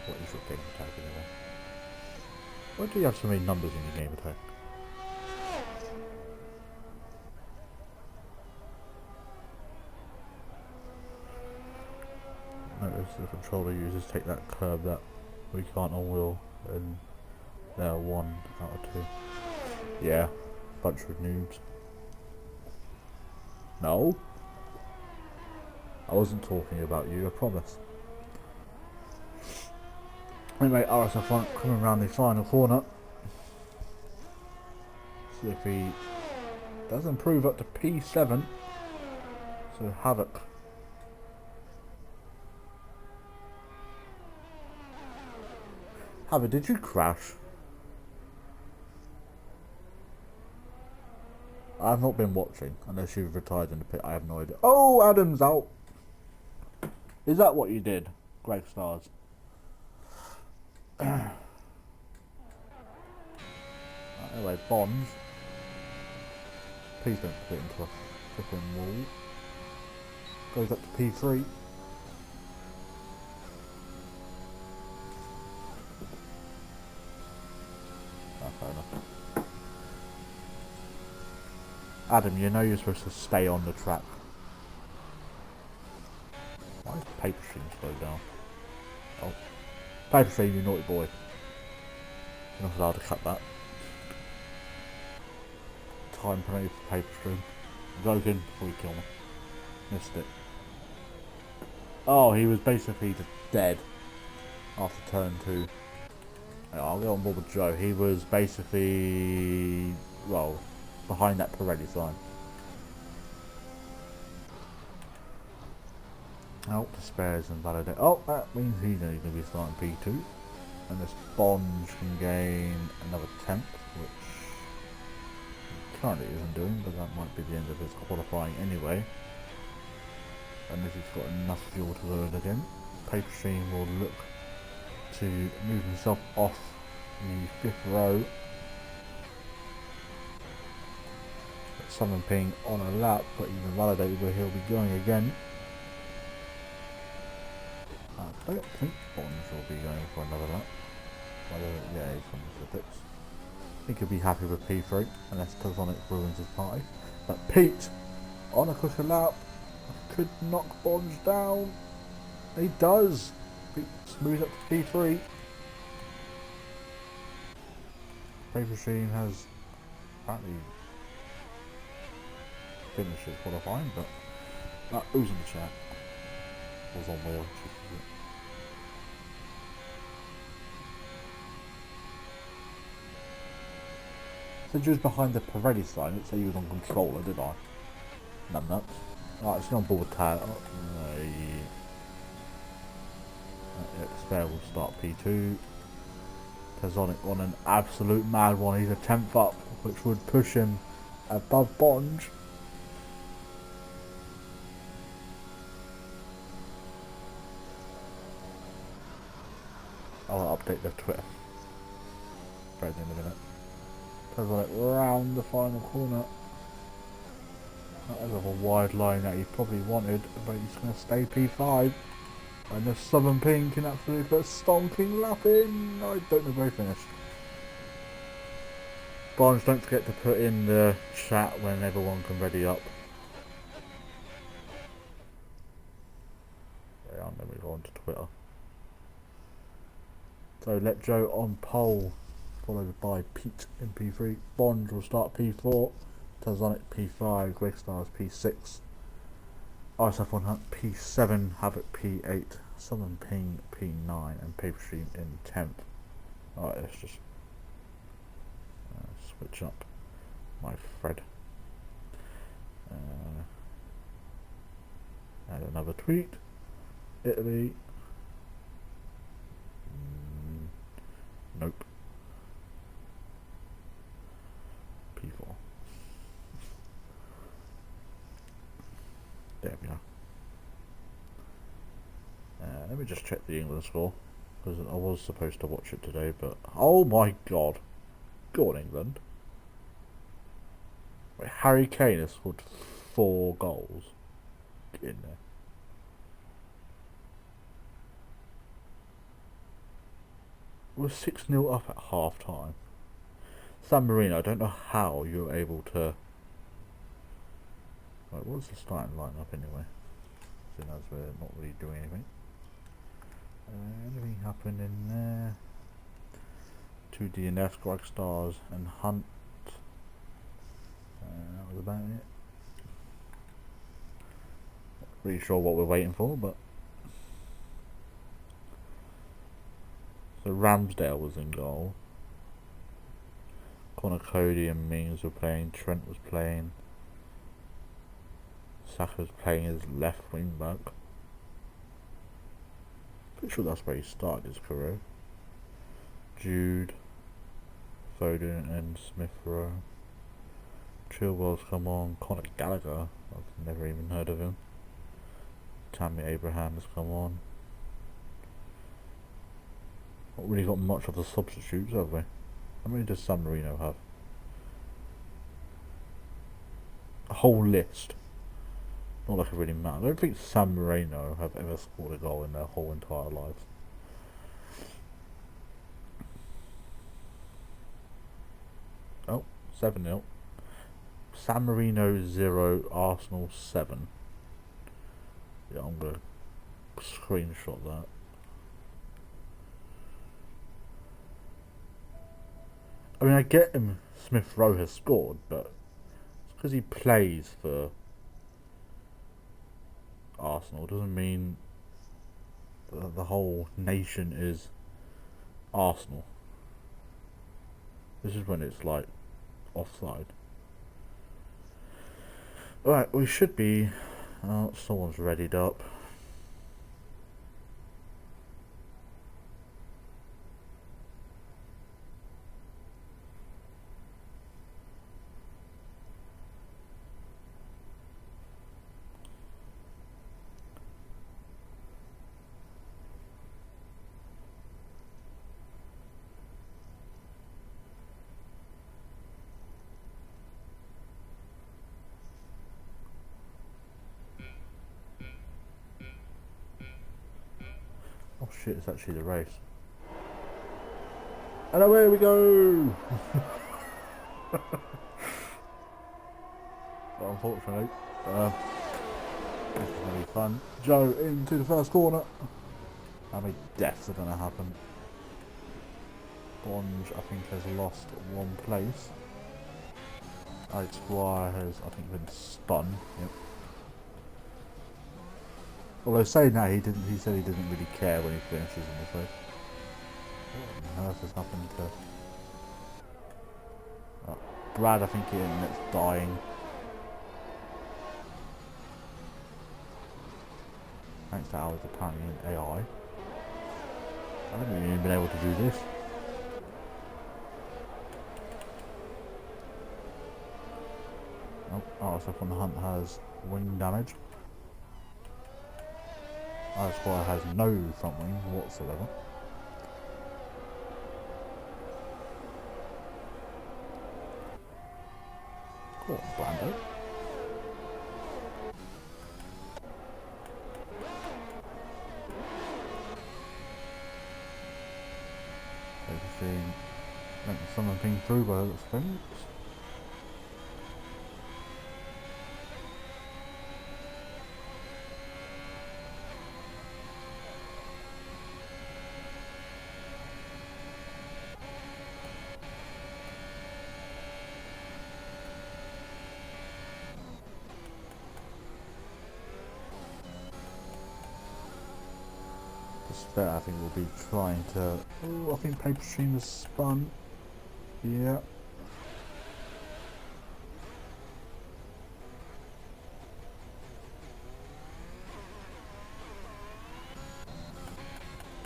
A: What is your game tag anyway? Why do you have so many numbers in your game tag? Notice the controller users take that curve that we can't on wheel, and they're 1 out of 2. Yeah, bunch of noobs. No, I wasn't talking about you, I promise. Anyway, RSF1 coming around the final corner. See if he does improve up to P7. So Havoc. Havoc, did you crash? I've not been watching, unless you've retired in the pit, I have no idea. Oh, Adam's out! Is that what you did, Greg Stars? Anyway, Bonds. Please don't put it into a flipping wall. Goes up to P3. Fair enough. Adam, you know you're supposed to stay on the track. Why is Paper Stream slowed down? Oh. Paper Stream, you naughty boy. You're not allowed to cut that. Time penalty for Paper Stream. Goes in before you kill me. Missed it. Oh, he was basically just dead after turn 2. I'll go on board with Joe. He was basically, well, behind that Pirelli sign. Oh, the spares invalidate. Oh, that means he's only going to be starting P2. And this Bond can gain another 10th, which he currently isn't doing, but that might be the end of his qualifying anyway. And if he's got enough fuel to load again, Paper Stream will look to move himself off the 5th row. Summon ping on a lap, but he's invalidated where he'll be going again. I don't think Bonds will be going for another lap. Yeah, he's on the pits. I think he'll be happy with P3, unless Tazonic ruins his party. But Pete, on a quicker lap, could knock Bonds down. He does. Pete moves up to P3. Paper Stream has apparently finished his qualifying, but who's in the chat? Was on wheel. said you was behind the Pirelli sign. I didn't say you was on controller, did I? Nuts. Alright, let's get on board with Taz. Spare will start P2. Tazonic on an absolute mad one. He's a 10th up, which would push him above Bonge. I'll update the Twitter. Right in a minute. Tazonic round the final corner. That is a wide line that he probably wanted, but he's going to stay P5. And the Southern Pink can absolutely put a stonking lap in. I don't know where he finished. Barnes, don't forget to put in the chat when everyone can ready up. Yeah, and then we go on to Twitter. So let Joe on pole, followed by Pete in P3. Bond will start P4. Tazonic P5. Greg Stars P6. ISF on Hunt P7, Havoc P8, Southern Ping P9, and Paper Stream in 10th. Alright, let's just switch up my thread. Add another tweet. Italy. Nope. P4. There we go. Let me just check the England score, because I was supposed to watch it today, but oh my god. Go on, England. Wait, Harry Kane has scored 4 goals. Get in there. We're 6-0 up at half time. San Marino, I don't know how you're able to. Right, what's the starting lineup anyway? Seeing as we're not really doing anything. Anything happened in there? 2 DNFs, Greg Stars and Hunt. That was about it. Not really sure what we're waiting for, but so Ramsdale was in goal. Connor Cody and Mings were playing. Trent was playing. Saka was playing his left wing back. Pretty sure that's where he started his career. Jude, Foden and Smith Rowe. Chilwell's come on. Conor Gallagher, I've never even heard of him. Tammy Abraham has come on. Not really got much of the substitutes, have we? How many does San Marino have? A whole list. Not like it really matters. I don't think San Marino have ever scored a goal in their whole entire lives. Oh, 7-0. San Marino 0, Arsenal 7. Yeah, I'm going to screenshot that. I mean, I get him, Smith Rowe has scored, but it's because he plays for Arsenal. Doesn't mean the whole nation is Arsenal. This is when it's like offside. Alright, we should be. Oh, someone's readied up. Oh shit, it's actually the race. And away we go! But unfortunately, this is going to be fun. Joe into the first corner. How many deaths are going to happen? Bonge, I think, has lost 1 place. Alex Squire has, I think, been spun. Yep. Although saying that, he said he didn't really care when he finishes in this race. What on earth has happened to Brad, I think, it's dying. Thanks to ours apparently in AI. I haven't even been able to do this. Oh, RSF on the hunt has wing damage. Our squad has no front wing whatsoever. Cool, Brando. Everything went someone ping through by those things. There, I think we'll be trying to. Oh, I think Paper Stream has spun. Yeah.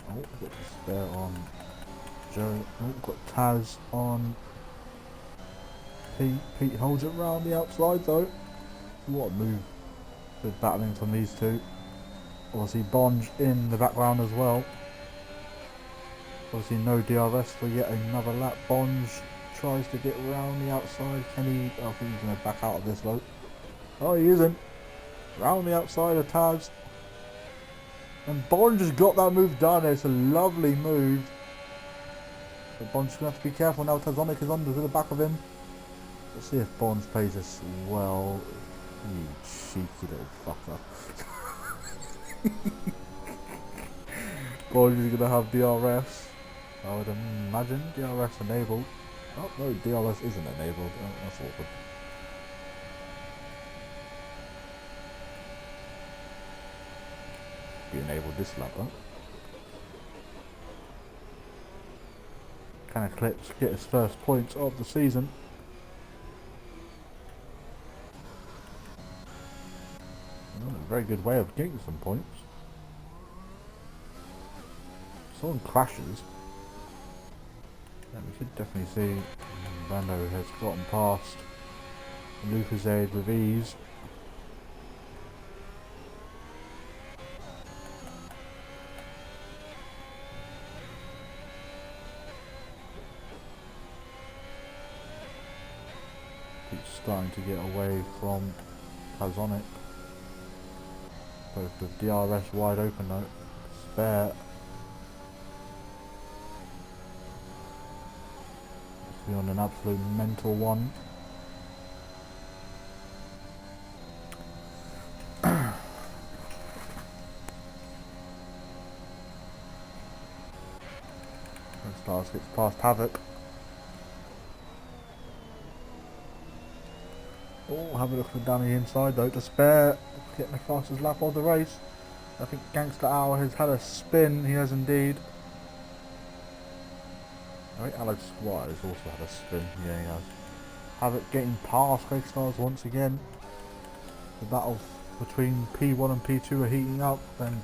A: Oh, we've got Despair on Joe. Oh, we've got Taz on Pete. Pete holds it round the outside though. What a move. Good battling from these two. Obviously Bonge in the background as well. Obviously no DRS for yet another lap. Bonge tries to get around the outside. Can he? I think he's going to back out of this though. Oh, he isn't. Round the outside of Taz. And Bonge has got that move done. It's a lovely move. But Bonge's going to have to be careful now. Tazonic is on to the back of him. Let's see if Bonge plays this well. You cheeky little fucker. Bonge is going to have DRS. I would imagine DRS enabled. Oh no, DRS isn't enabled. Oh, that's awkward. Be enabled this lap, huh? Can Eclipse get his first points of the season? Oh, a very good way of getting some points. Someone crashes. Yeah, we should definitely see Brando has gotten past Lucasade with ease. He's starting to get away from Tazonic. Both with DRS wide open though. Spare. Be on an absolute mental one. Stars gets past Havoc. Oh, Havoc looking down the inside though. Despair getting the fastest lap of the race. I think Gangster Hour has had a spin. He has indeed. I think Alex Squire has also had a spin. Yeah, he has. Havoc getting past Craig Stars once again. The battle between P1 and P2 are heating up, and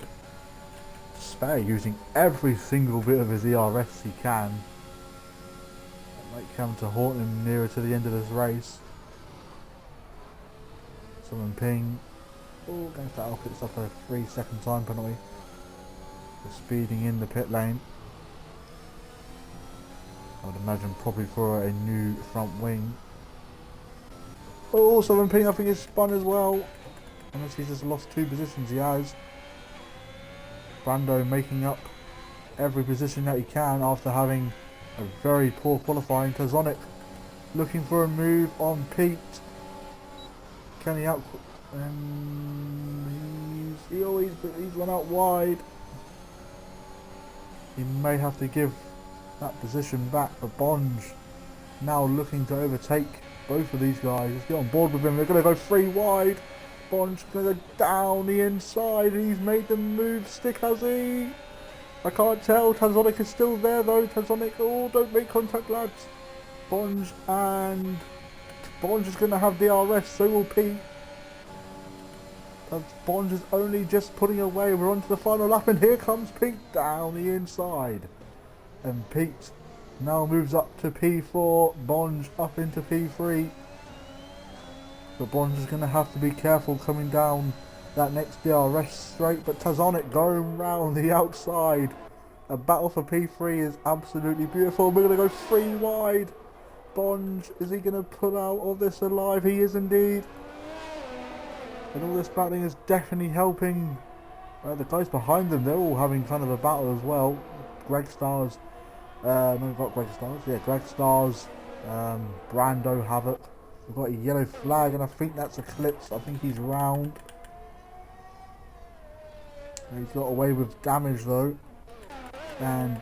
A: Despair using every single bit of his ERS he can. It might come to haunt him nearer to the end of this race. Someone ping. Oh, Gangster Hour picks up a 3-second time penalty for speeding in the pit lane. I would imagine probably for a new front wing. Oh, Southern Ping I think is spun as well. Unless he's just lost 2 positions, he has. Brando making up every position that he can after having a very poor qualifying. Tazonic looking for a move on Pete. Can he out? He's run out wide. He may have to give that position back for Bonge. Now looking to overtake both of these guys. Let's get on board with him. They're going to go 3 wide. Bonge going to go down the inside. He's made the move. Stick, has he? I can't tell. Tazonic is still there though. Tazonic, oh, don't make contact, lads. Bonge and Bonge is going to have DRS, so will Pete. Bonge is only just putting away. We're on to the final lap, and here comes Pete down the inside. And Pete now moves up to P4, Bonge up into P3. But Bonge is going to have to be careful coming down that next DRS straight. But Tazonic going round the outside. A battle for P3 is absolutely beautiful. We're going to go 3 wide. Bonge, is he going to pull out of this alive? He is indeed. And all this battling is definitely helping. The guys behind them, they're all having kind of a battle as well. Greg Stars. No, not Greg Stars. Yeah, Greg Stars. Brando Havoc. We've got a yellow flag, and I think that's Eclipse. I think he's round. He's got away with damage though. And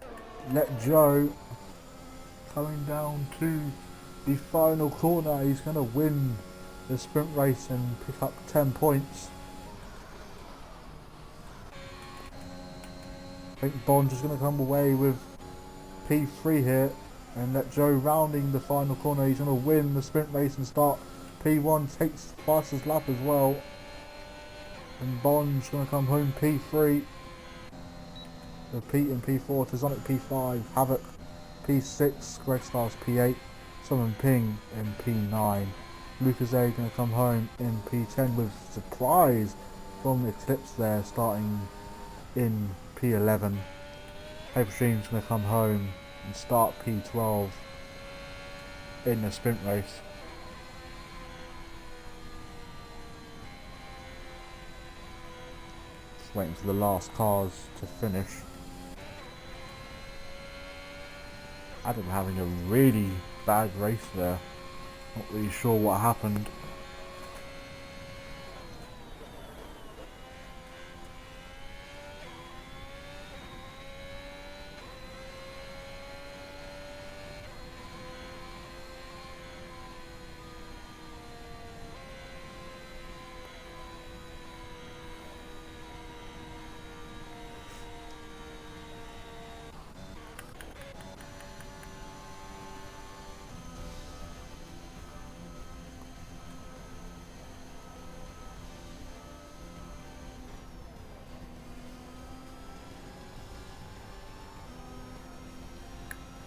A: let Joe coming down to the final corner. He's going to win the sprint race and pick up 10 points. I think Bonge is going to come away with P3 here, and let Joe rounding the final corner. He's going to win the sprint race and start P1, takes fastest lap as well. And Bonge going to come home P3. So Pete in P4, Tazonic P5, Havoc P6, Greg Stars P8, Summon Ping in P9. Lucas A going to come home in P10 with surprise from Eclipse there, starting in P11. Paper Stream's going to come home and start P12 in the sprint race. Just waiting for the last cars to finish. Adam having a really bad race there. Not really sure what happened.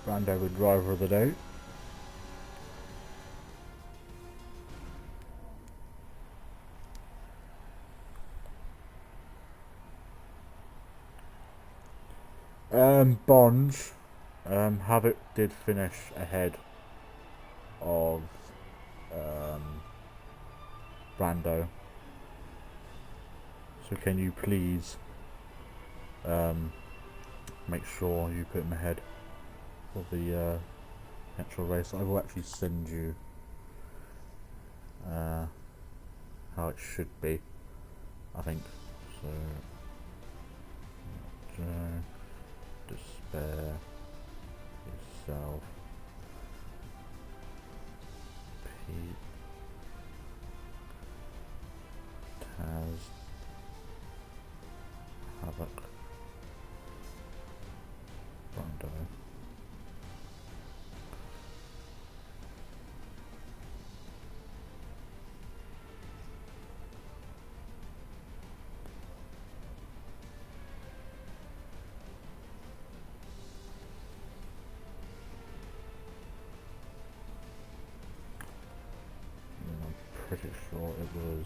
A: Brando with driver of the day. Bonge, Havoc did finish ahead of Brando. So can you please make sure you put him ahead for the actual race? I will actually send you how it should be, I think. So Despair yourself, Pete, Taz, Havoc, Brando. Pretty sure it was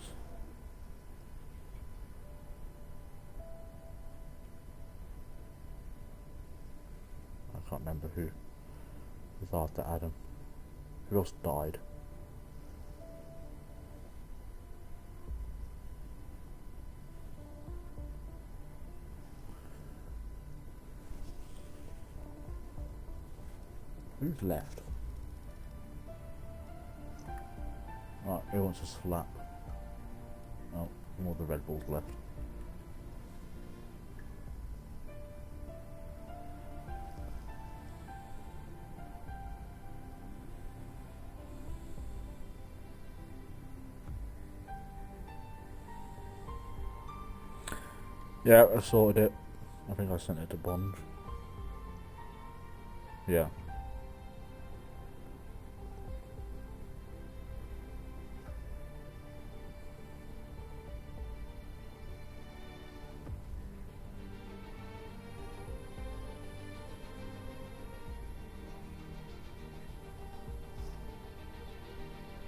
A: I can't remember who was after Adam. Who else died? Who's left? Right, who wants a slap? Oh, more of the Red Bulls left. Yeah, I sorted it. I think I sent it to Bonge. Yeah.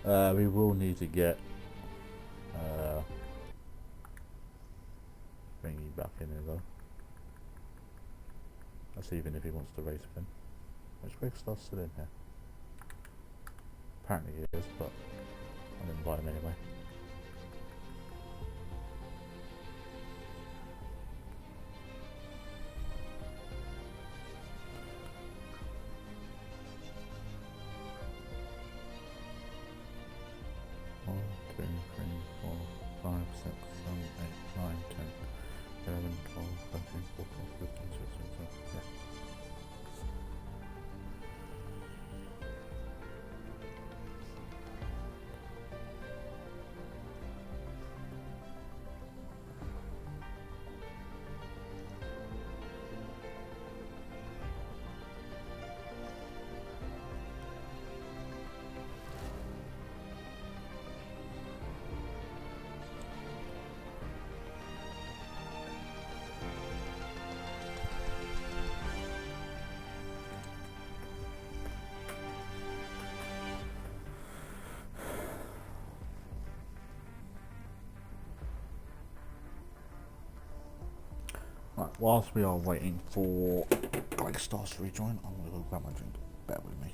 A: We will need to get thingy back in here though. That's even if he wants to race again. Which Greg Star's still in here? Apparently he is, but I didn't invite him anyway. One, two, three, four, 5, 6, 7, 8, 9, 10, 11, 12, 13, 14, 15, 16, 17, yeah. Right, whilst we are waiting for Greg Stars to rejoin, I'm going to go grab my drink. Bear with me.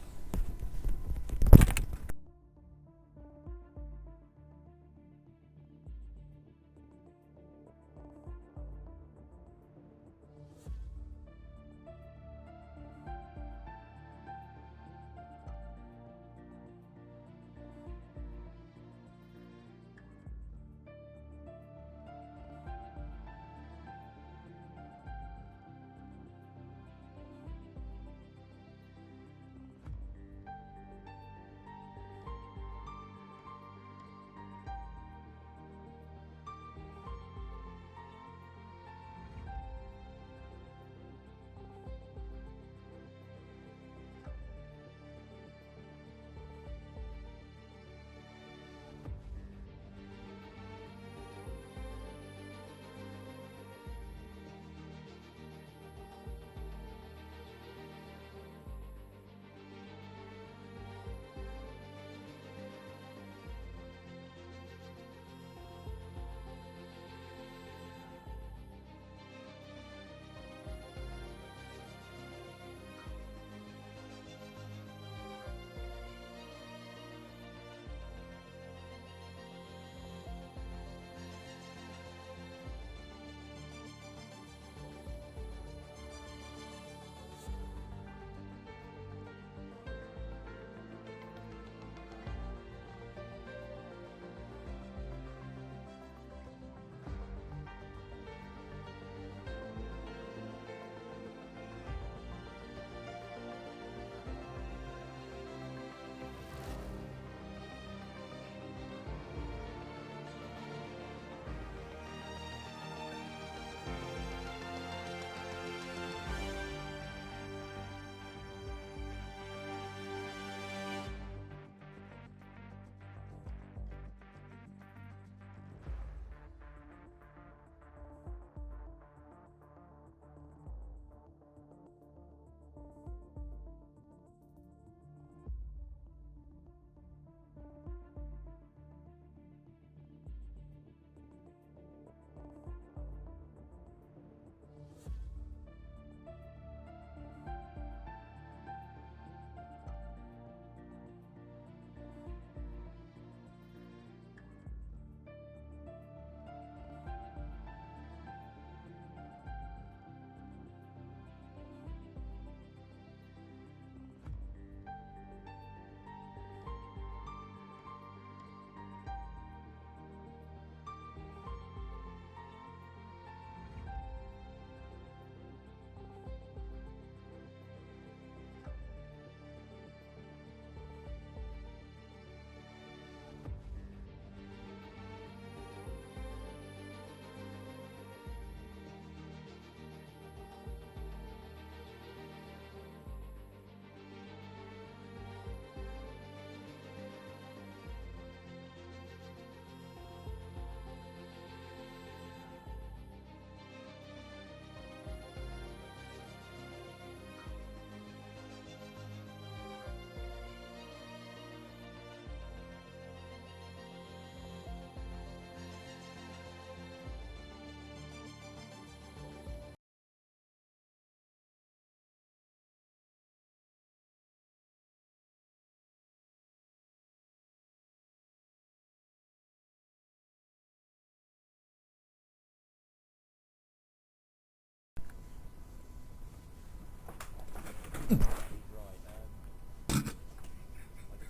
B: I just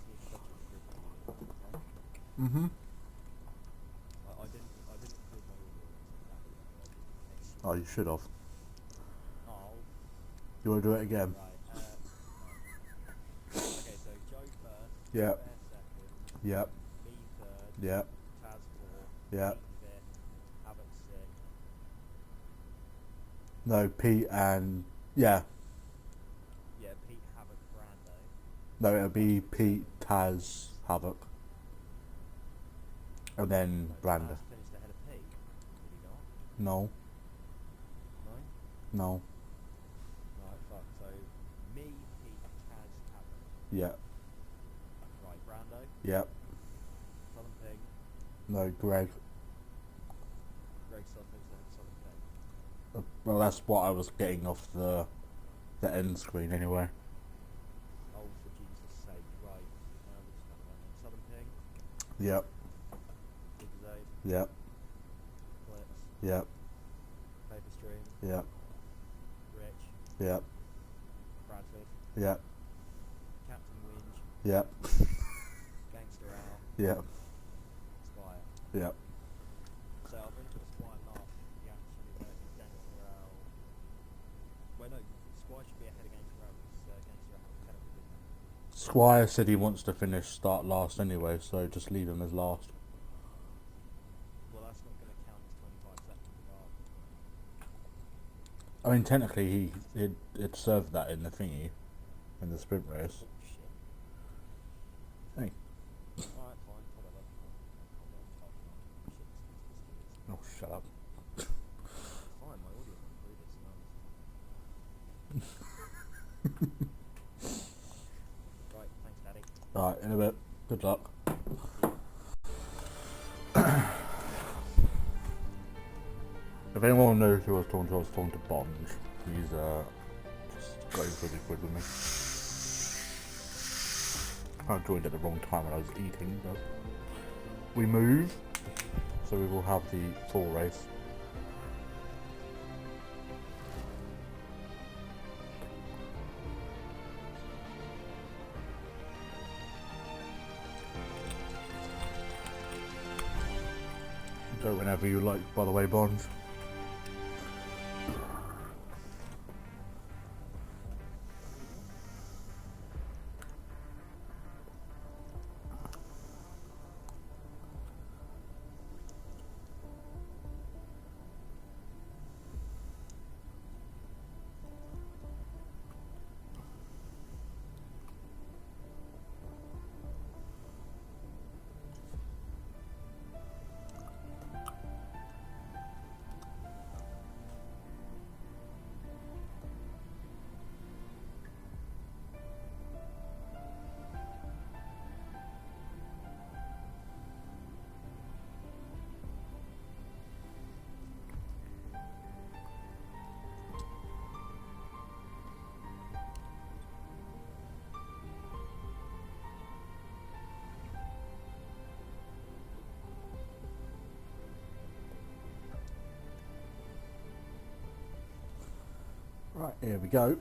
B: need to double check the grid for you. Okay?
A: Mm-hmm.
B: I didn't include my order list exactly that way, just in case
A: Oh, you should have.
B: Oh,
A: You want to do it again?
B: right. No. Okay, so Joe first,
A: Yep.
B: Spare second,
A: Yep.
B: me third,
A: Yep.
B: Taz fourth,
A: Yep.
B: Pete fifth, Havoc sixth.
A: No, Pete and... Yeah.
B: Yeah, Pete, Havoc, Brando.
A: No, it'll be
B: First,
A: Pete,
B: second.
A: Taz, Havoc. And then
B: No,
A: Branda.
B: Taz finished ahead of Pete. Did he not?
A: No.
B: No?
A: No.
B: Right, fuck. So, me, Pete, Taz, Havoc.
A: Yep.
B: Right, Brando,
A: Yep.
B: Southern Ping,
A: No, Greg.
B: Greg Stott finished ahead of Southern Ping.
A: Well, that's what I was getting off the end screen anyway.
B: Oh, for Jesus' sake. Right. We'll just have that then. Southern Ping,
A: Yep.
B: Zigzag,
A: Yep.
B: Clips,
A: Yep.
B: Paper Stream,
A: Yep.
B: Rich,
A: Yep.
B: Bradford,
A: Yep.
B: Captain Winge,
A: Yep.
B: Gangster Al,
A: Yep.
B: Spire.
A: Yep.
B: So I've only put Spire last. He actually Gangster Al. Well, no, Spire should be ahead of Gangster Al because Gangster Al had a penalty, didn't he?
A: Squire said he wants to start last anyway, so just leave him as last.
B: Well, that's not going to count as 25 seconds regardless.
A: I mean, technically, it served that in the thingy, in the sprint race.
B: Oh, shit.
A: Hey.
B: Alright, fine, whatever.
A: Oh, shut up.
B: Fine, my audio went through this now. Right, thanks, Daddy.
A: Right, in a bit. Good luck. If anyone knows who I was talking to Bond. He's just going pretty good with me. I joined at the wrong time when I was eating, but we move, so we will have the full race. Go whenever you like, by the way, Bond. Right, here we go.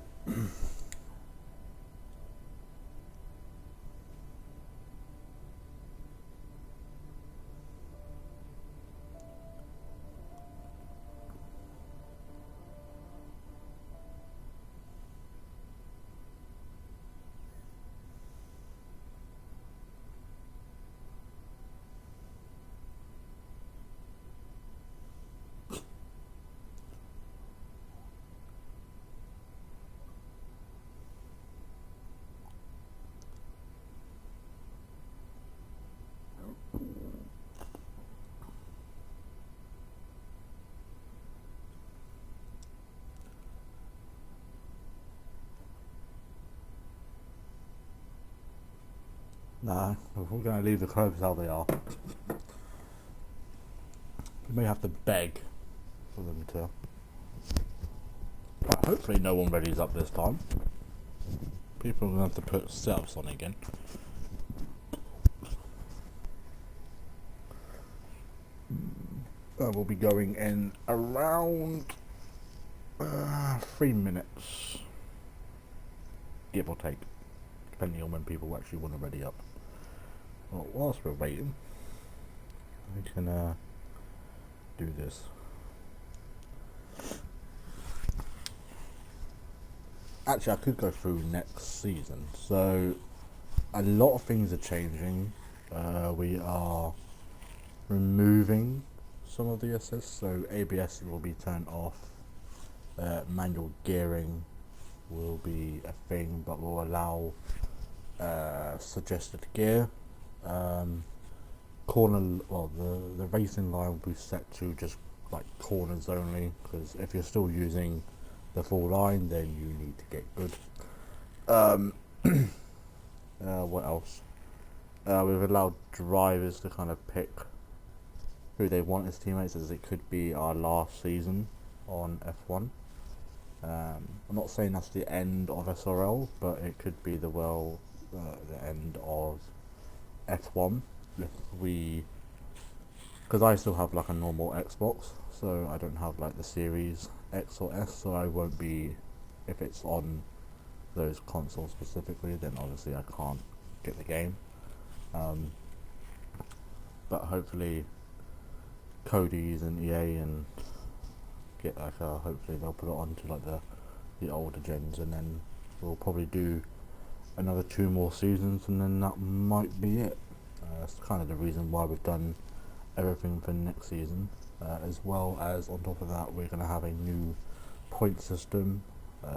A: Nah, we're going to leave the curves how they are. We may have to beg for them to. But hopefully no one readies up this time. People are going to have to put setups on again. We'll be going in around 3 minutes. give or take, depending on when people actually want to ready up. Well, whilst we're waiting, we can do this. Actually, I could go through next season. So, a lot of things are changing. We are removing some of the assists, so ABS will be turned off. Manual gearing will be a thing, but will allow suggested gear. The racing line will be set to just like corners only, because if you're still using the full line, then you need to get good. What else? We've allowed drivers to kind of pick who they want as teammates, as it could be our last season on F1. I'm not saying that's the end of SRL, but it could be the end of F1. Because I still have like a normal Xbox, so I don't have like the Series X or S, so I won't be, if it's on those consoles specifically, then obviously I can't get the game. But hopefully Cody's and EA and get like hopefully they'll put it onto like the older gens, and then we'll probably do another 2 more seasons, and then that might be it. That's kind of the reason why we've done everything for next season, as well as on top of that we're going to have a new point system. It's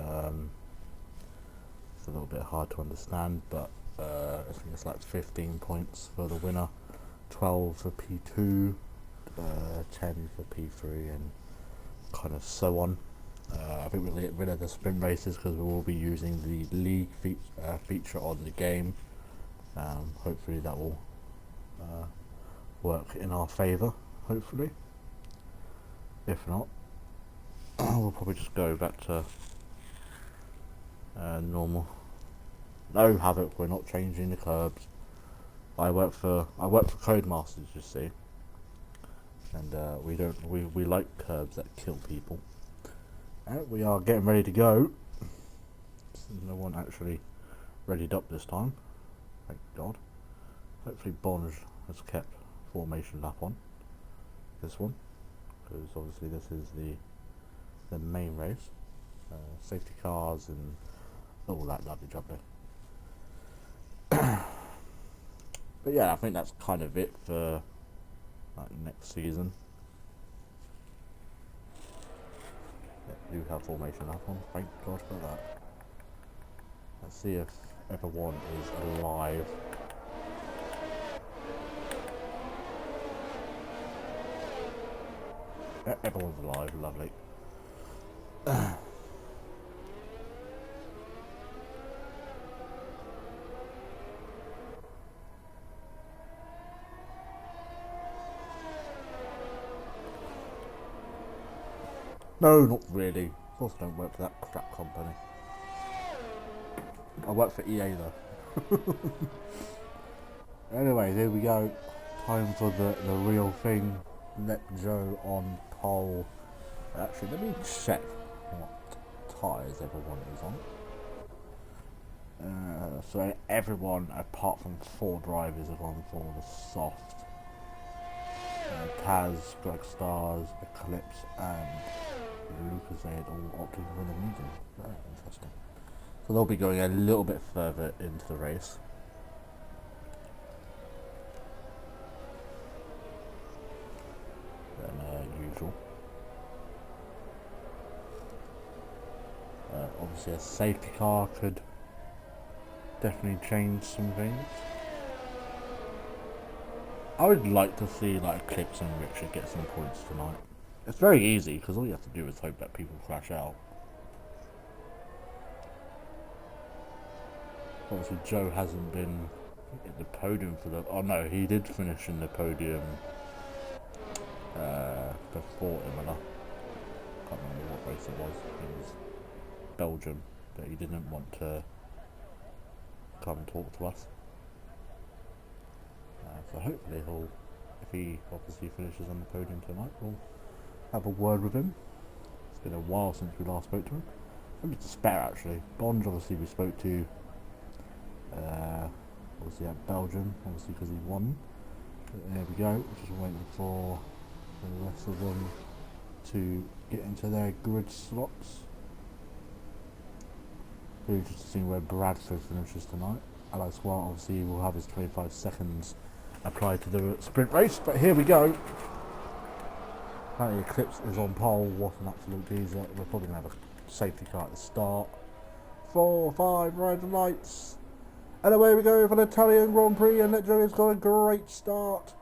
A: a little bit hard to understand, but I think it's like 15 points for the winner, 12 for P2, 10 for P3, and kind of so on. I think we'll get rid of the sprint races because we will be using the league feature on the game. Hopefully that will work in our favour, hopefully. If not, we'll probably just go back to normal. No, Havoc, we're not changing the curbs. I work for Codemasters, you see, and we like curbs that kill people. And we are getting ready to go. No one actually readied up this time, thank God. Hopefully Bonge has kept formation lap on this one, because obviously this is the main race. Safety cars and all that lovely jubbly. But yeah, I think that's kind of it for like next season. Yeah, do have formation up on, thank God for that. Let's see if everyone is alive. Yeah, everyone's alive, lovely. No, not really. Of course I don't work for that crap company. I work for EA though. Anyway, here we go. Time for the real thing. Let Joe on pole. Actually, let me check what tyres everyone is on. So everyone apart from 4 drivers are on for the soft. Taz, Greg Stars, Eclipse, and Lucas, they had all opted for the medium. Very interesting. So they'll be going a little bit further into the race. Than usual. Obviously a safety car could definitely change some things. I would like to see like Eclipse and Richard get some points tonight. It's very easy because all you have to do is hope that people crash out. Obviously Joe hasn't been in the podium for the... Oh no, he did finish in the podium before Imola. Can't remember what race it was. It was Belgium, but he didn't want to come and talk to us. So hopefully he'll, if he obviously finishes on the podium tonight, we'll have a word with him. It's been a while since we last spoke to him. I think it's a spare actually. Bond obviously we spoke to, obviously at Belgium, obviously because he won. But there we go, just waiting for the rest of them to get into their grid slots. Really interested to see where Bradford finishes tonight. Alex Wild obviously will have his 25 seconds applied to the sprint race, but here we go. Apparently Eclipse is on pole. What an absolute geezer. We're probably going to have a safety car at the start. 4, 5, red lights. And away we go for the Italian Grand Prix, and Leggio has got a great start.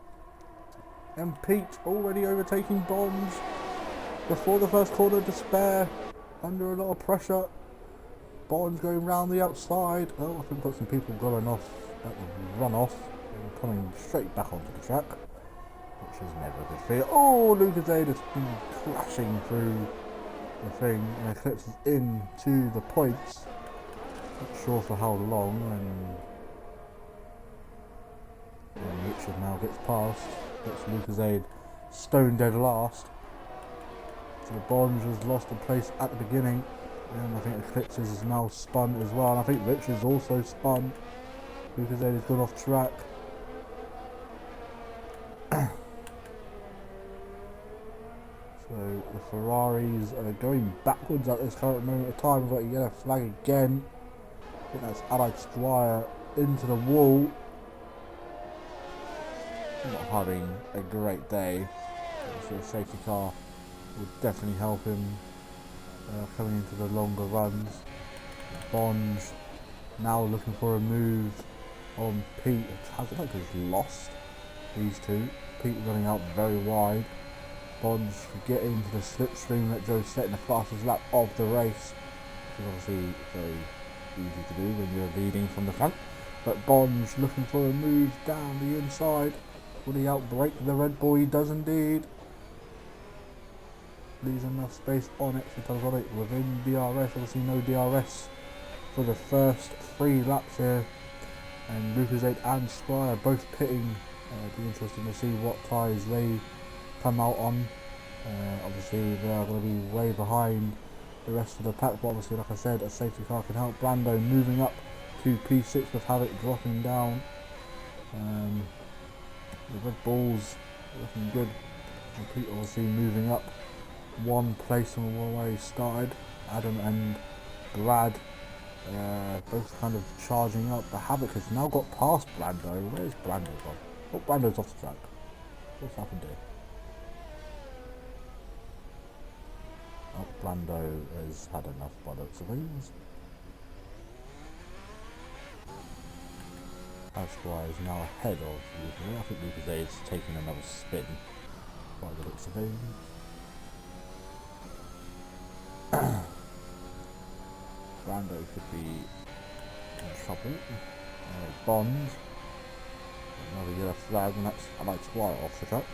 A: And Pete already overtaking Bonds before the first corner to spare, under a lot of pressure. Bonds going round the outside. Oh, I think we've got some people going off at the runoff and coming straight back onto the track, which is never a good feel. Oh, Lucas Aid has been crashing through the thing, and Eclipse is into the points. Not sure for how long, and Richard now gets past. Gets Lucas Aid stone dead last. So Bonds has lost a place at the beginning, and I think Eclipses is now spun as well. And I think Richard's also spun. Lucas Aid has gone off track. So the Ferraris are going backwards at this current moment of time. We've got a yellow flag again. I think that's Allied Squire into the wall. Not having a great day. So the safety car will definitely help him coming into the longer runs. Bonds now looking for a move on Pete. Has like he's lost these two. Pete running out very wide. Bonds getting to the slipstream that Joe's setting the fastest lap of the race, which is obviously very easy to do when you're leading from the front. But Bonds looking for a move down the inside. Will he outbrake the Red Bull? He does indeed. Leaves enough space on extra tires on it within DRS. Obviously no DRS for the first 3 laps here. And Lucas 8 and Squire both pitting. It'll be interesting to see what tyres they come out on. Obviously they are going to be way behind the rest of the pack, but obviously like I said, a safety car can help. Brando moving up to P6 with Havoc dropping down. The Red Bulls looking good. And Pete obviously moving up one place from where he started. Adam and Brad both kind of charging up. The Havoc has now got past Brando. Where's Brando gone? Oh, Brando's off the track. What's happened here? Oh, Brando has had enough by the looks of things. Esquire is now ahead of Lucas. I think Lucas A is taking another spin by the looks of things. Brando could be in trouble. Bond. Another yellow flag, and that's Alex Squire off the track.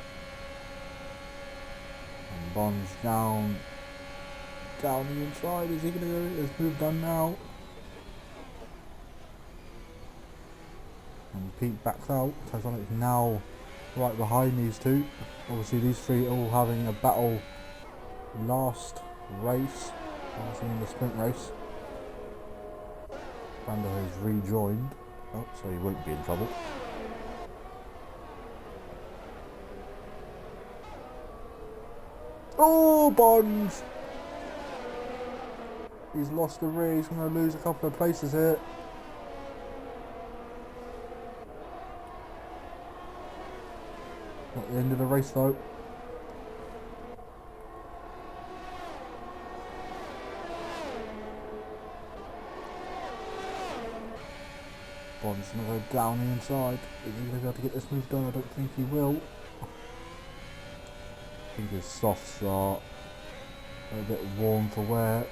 A: And Bond's down the inside. Is he going to go? His move done now. And Pete backs out. Titanic now right behind these two. Obviously these three all having a battle last race. Obviously in the sprint race. Brando has rejoined. Oh, so he won't be in trouble. Oh, Bonds! He's lost the rear. He's going to lose a couple of places here. Not the end of the race though. Bond's going to go down the inside. Is he going to be able to get this move done? I don't think he will. I think his softs are a bit warm for wear.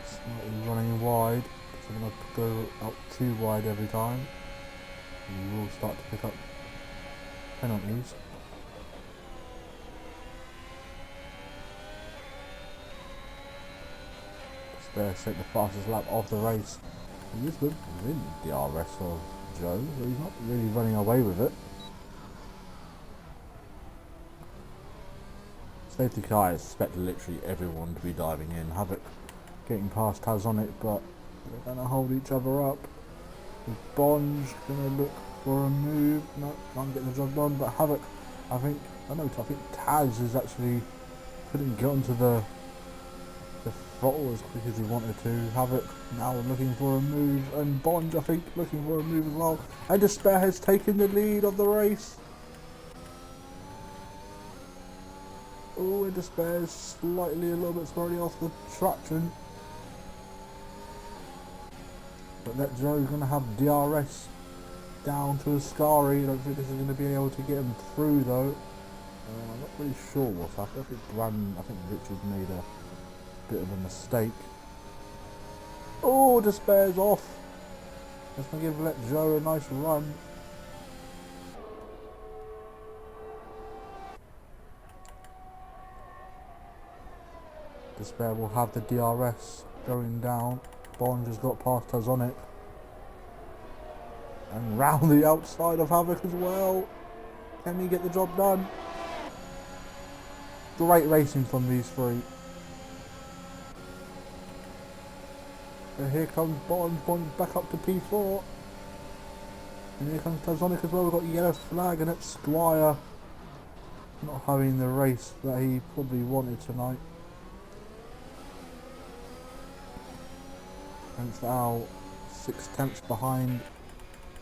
A: Slightly running wide. So I'm going to go out too wide every time. He will start to pick up penalties. Spare set the fastest lap of the race. He is within the DRS of Joe, but he's not really running away with it. Safety car, I expect literally everyone to be diving in. Havoc getting past Tazonic, but they're gonna hold each other up. Bond's gonna look for a move. No, can't get the job done. But Havoc, I think Taz is actually couldn't get onto the throttle as quick as he wanted to. Havoc now looking for a move, and Bond, I think, looking for a move as well. And Despair has taken the lead of the race. Oh, and Despair is slightly a little bit slowly off the traction. But that Joe's going to have DRS down to Ascari. I don't think this is going to be able to get him through though. I'm not really sure what's happened. I think Richard made a bit of a mistake. Oh, Despair's off. Let's not let Joe a nice run. Despair will have the DRS going down. Bond just got past Tazonic. And round the outside of Havoc as well. Can he get the job done? Great racing from these three. And here comes Bond. Bond's back up to P4. And here comes Tazonic as well. We've got a yellow flag, and it's Squire not having the race that he probably wanted tonight. And it's now 6/10 behind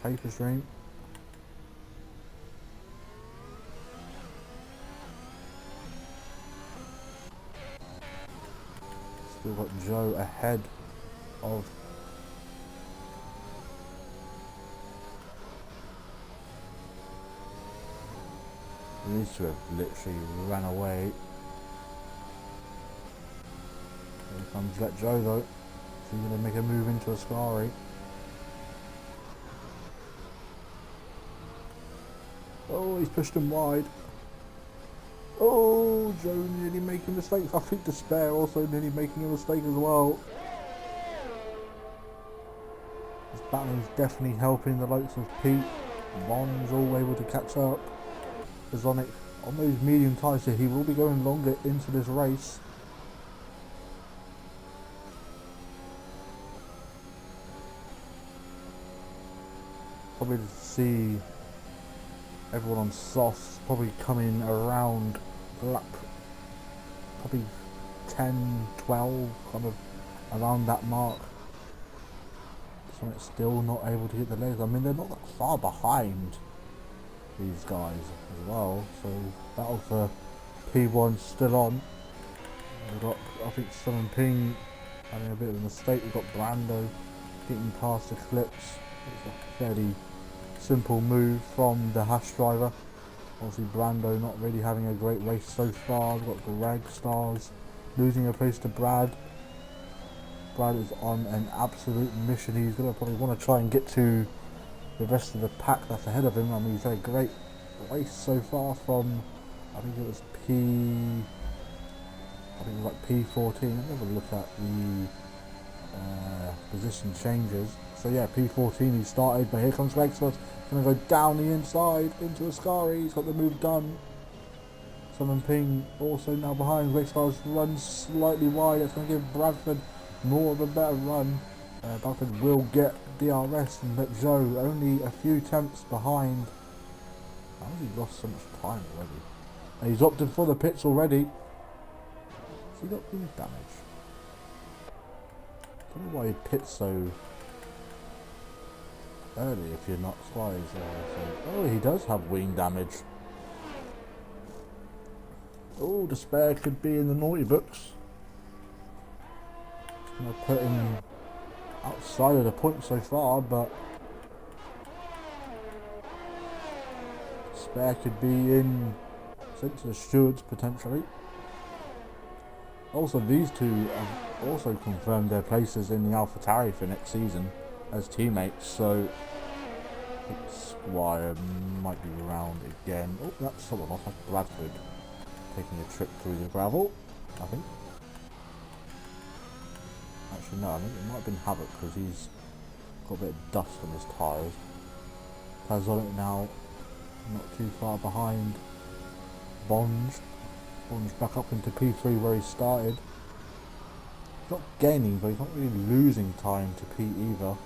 A: Paper Stream. Still got Joe ahead of he needs to have literally ran away. Here comes Let Joe though. He's going to make a move into Ascari. Oh, he's pushed him wide. Oh, Joe nearly making mistakes. I think Despair also nearly making a mistake as well. This battle is definitely helping the likes of Pete. Bond's all able to catch up. Tazonic on those medium tyres here, he will be going longer into this race. Probably to see everyone on softs probably coming around lap probably 10, 12, kind of around that mark. So it's still not able to get the legs. I mean, they're not that far behind these guys as well. So battle for P1 still on. We've got, I think, Sun Ping having a bit of a mistake. We've got Brando getting past the clips. It's a fairly simple move from the Hash driver. Obviously Brando not really having a great race so far. We've got Greg Stars losing a place to Brad. Brad is on an absolute mission. He's going to probably want to try and get to the rest of the pack that's ahead of him. I mean, he's had a great race so far from, I think it was like P14. Let me have a look at the position changes. So yeah, P14 he started, but here comes Rexford. Going to go down the inside into Ascari. He's got the move done. Sun Ping also now behind. Rexford runs slightly wide. That's going to give Bradford more of a better run. Bradford will get DRS, and let Joe only a few tenths behind. How has he lost so much time already? And he's opted for the pits already. Has he got wing damage? I don't know why he pits so early if you're not wise. Oh, he does have wing damage. Oh, Despair could be in the naughty books. It's going to put him outside of the point so far, but Despair could be in sent to the stewards potentially. Also, these two have also confirmed their places in the AlphaTauri for next season as teammates, so I think Squire might be around again. Oh, that's someone off. That's Bradford taking a trip through the gravel, I think. Actually, no, I think it might have been Havoc because he's got a bit of dust on his tyres. Tazonic now not too far behind Bond. Bond's back up into P3 where he started. not gaining, but he's not really losing time to Pete either.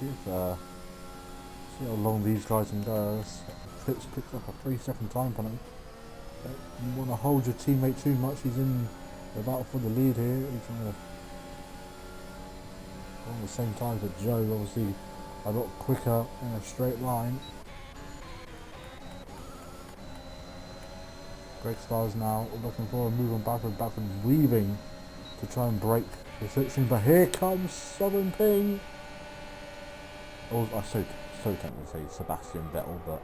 A: See how long these guys can go. Fitz picks up a 3-second time penalty. You want to hold your teammate too much. He's in the battle for the lead here. He's on the same time as Joe, obviously a lot quicker in a straight line. Greg Stars now looking for a move on backward, weaving to try and break the switching, but here comes Southern Ping. Oh, I so tempted to say Sebastian Vettel, but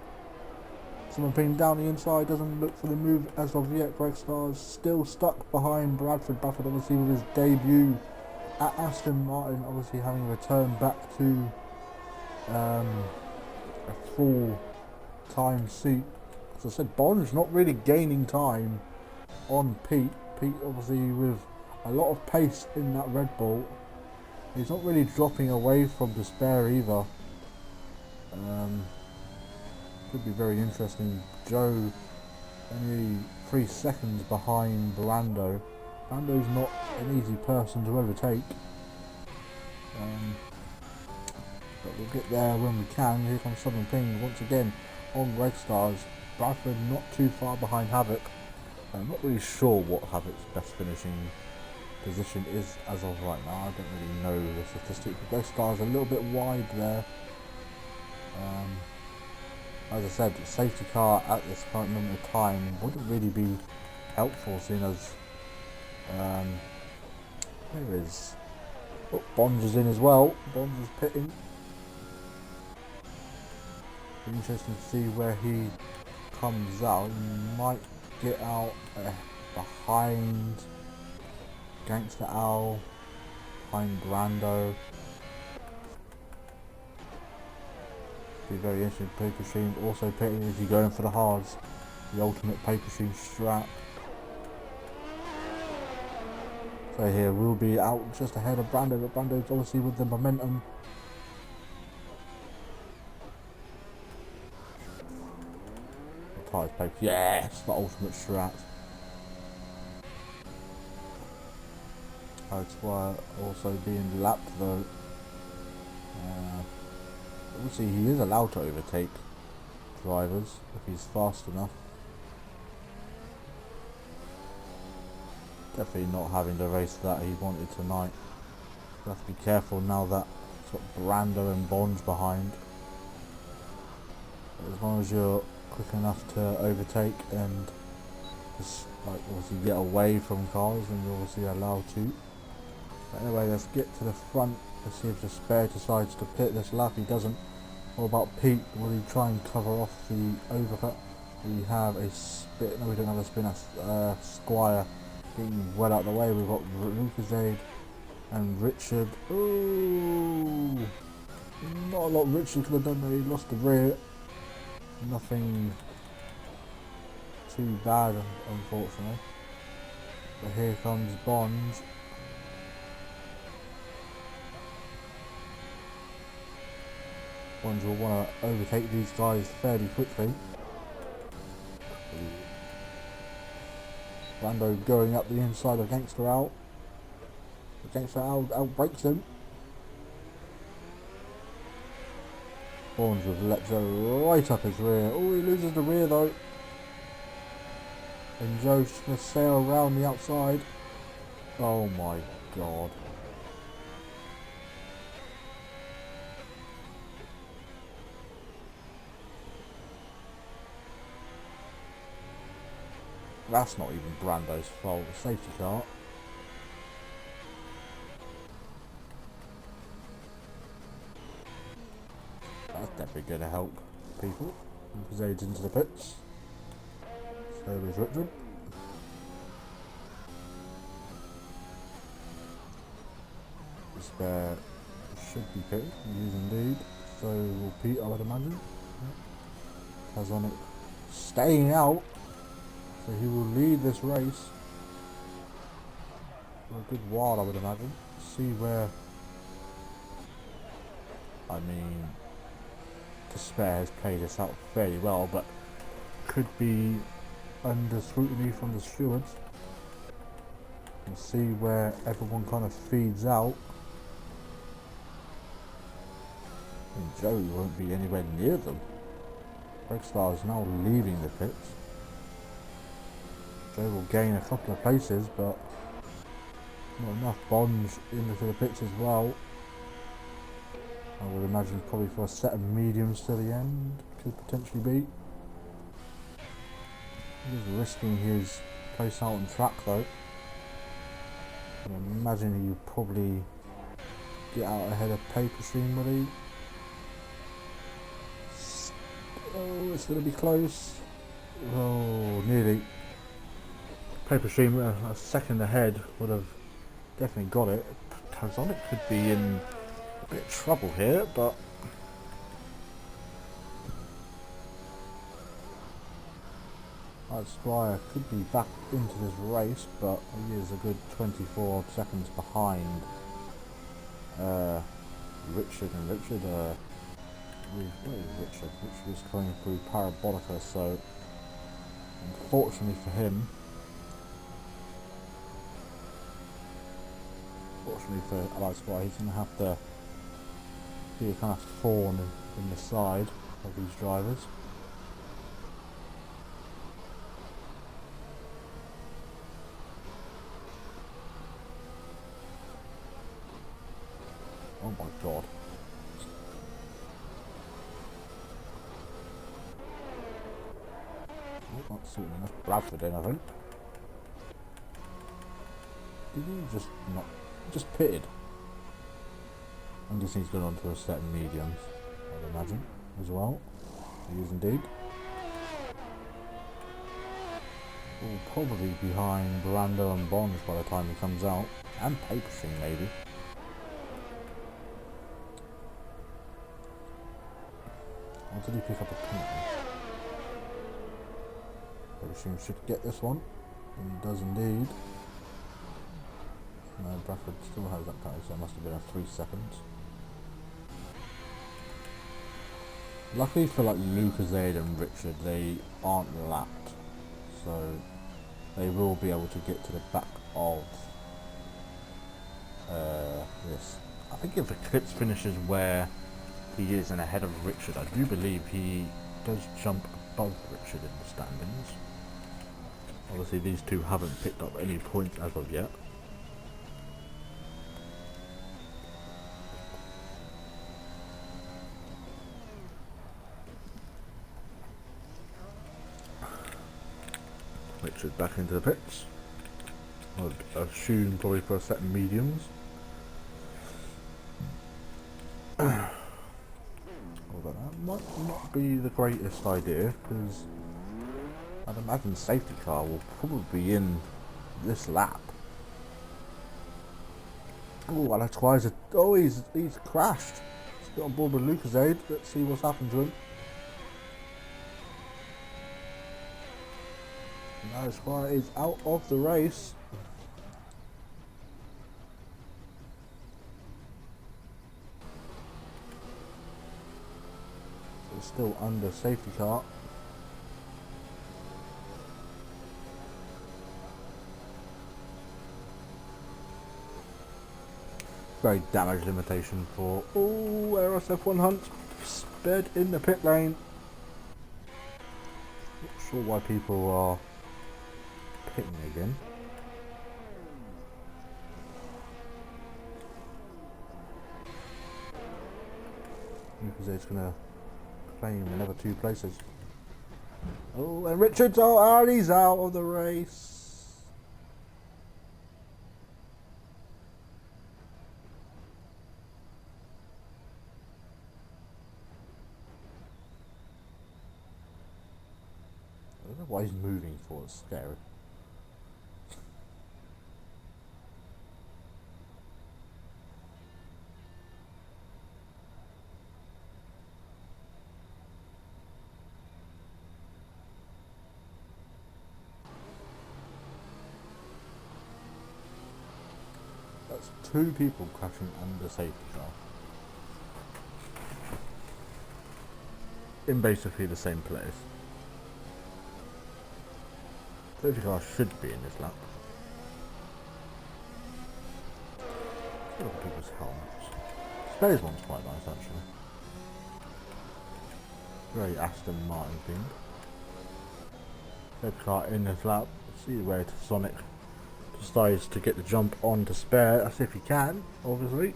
A: Southern Ping down the inside, doesn't look for the move as of yet. Greg Stars still stuck behind Bradford obviously with his debut at Aston Martin, obviously having returned back to a full-time seat. As I said, Bond's not really gaining time on Pete. Pete obviously with a lot of pace in that Red Bull. He's not really dropping away from despair either. Could be very interesting. Joe only 3 seconds behind Brando. Brando's not an easy person to overtake. But we'll get there when we can. Here comes Southern Ping once again on Red Stars. Bradford not too far behind Havoc. I'm not really sure what Havoc's best finishing position is as of right now. I don't really know the statistics. Red Stars a little bit wide there. As I said, the safety car at this current moment of time wouldn't really be helpful, seeing as there is Bonds is in as well. Bonds is pitting. Be interesting to see where he comes out. He might get out behind Gangster Owl, behind Brando. Be very interesting. Paper Stream also pitting. Is he going for the hards? The ultimate Paper Stream strat. So here we'll be out just ahead of Brando, but Brando's obviously with the momentum. Tyres Paper. Yes, the ultimate strat. That's why also being lapped though. Obviously he is allowed to overtake drivers if he's fast enough. Definitely not having the race that he wanted tonight. You have to be careful now that sort of Brando and Bonds behind. But as long as you're quick enough to overtake and just like obviously get away from cars, then you're obviously allowed to. But anyway, let's get to the front. Let's see if the spare decides to pit this lap. He doesn't. What about Pete? Will he try and cover off the overcut? We have a spit. No, we don't have a spin. Squire being well out of the way. We've got Lucasade and Richard. Ooh, not a lot Richard could have done there. He lost the rear. Nothing too bad, unfortunately. But here comes Bonds. Bonds will want to overtake these guys fairly quickly. Brando going up the inside of Gangster Owl. Gangster Owl outbreaks him. Bonds with Lepzo right up his rear. Oh, he loses the rear though. And Joe's just going to sail around the outside. Oh my god. That's not even Brando's fault, the safety car. That's definitely going to help people. Zade's into the pits. So is Richard. The spare should be pitted, he is indeed. So will Pete, I would imagine. Kazonic staying out. So he will lead this race for a good while, I would imagine. See where, I mean, Despair has played this out fairly well, but could be under scrutiny from the stewards. can see where everyone kind of feeds out. And Joey won't be anywhere near them. Breakstar is now leaving the pits. Joe will gain a couple of places, but not enough. Bonds into the pits as well. I would imagine probably for a set of mediums to the end, could potentially be. He's risking his place out on track though. I imagine he'll probably get out ahead of Paper Stream, will he? Oh, it's going to be close. Oh, nearly. Paper Stream a second ahead would have definitely got it. Tarzonic could be in a bit of trouble here, but Squire could be back into this race, but he is a good 24 seconds behind Richard, and Richard where is Richard? Richard is coming through Parabolica, so unfortunately for him, fortunately for Allied Squire, he's going to have to be a kind of thorn in the side of these drivers. Oh my god. Oh, not sorting enough Bradford in, I think. Did he just pitted? I'm guessing he's gone on to a set of mediums, I'd imagine, as well. He is indeed. Oh, probably behind Brando and Bonds by the time he comes out. And Paper Stream, maybe. Or did he pick up a penalty? Paper Stream should get this one. And he does indeed. No, Bradford still has that penalty, so it must have been a 3 seconds. Luckily for like Lucasade and Richard, they aren't lapped, so they will be able to get to the back of this. I think if Eclipse finishes where he is and ahead of Richard, I do believe he does jump above Richard in the standings. Obviously these two haven't picked up any points as of yet. Richard back into the pits. I'd assume probably for a set of mediums. Although that might not be the greatest idea, because I'd imagine safety car will probably be in this lap. Oh, Alex Weiser. Oh, he's crashed. He's got on board with Lucasade. Let's see what's happened to him. Alex Squire is out of the race. It's still under safety car. Very damage limitation for RSF1 Hunt. Sped in the pit lane. Not sure why people are pitting again. Because it's going to claim another 2 places. Oh, and Richards and he's out of the race. I don't know why he's moving for. It's scary. That's 2 people crashing under safety car. In basically the same place. Safety car should be in this lap. Look at people's helmets. Spare's one's quite nice actually. Very Aston Martin themed. Red car in his lap. See where Sonic decides to get the jump on to Spare, as if he can, obviously.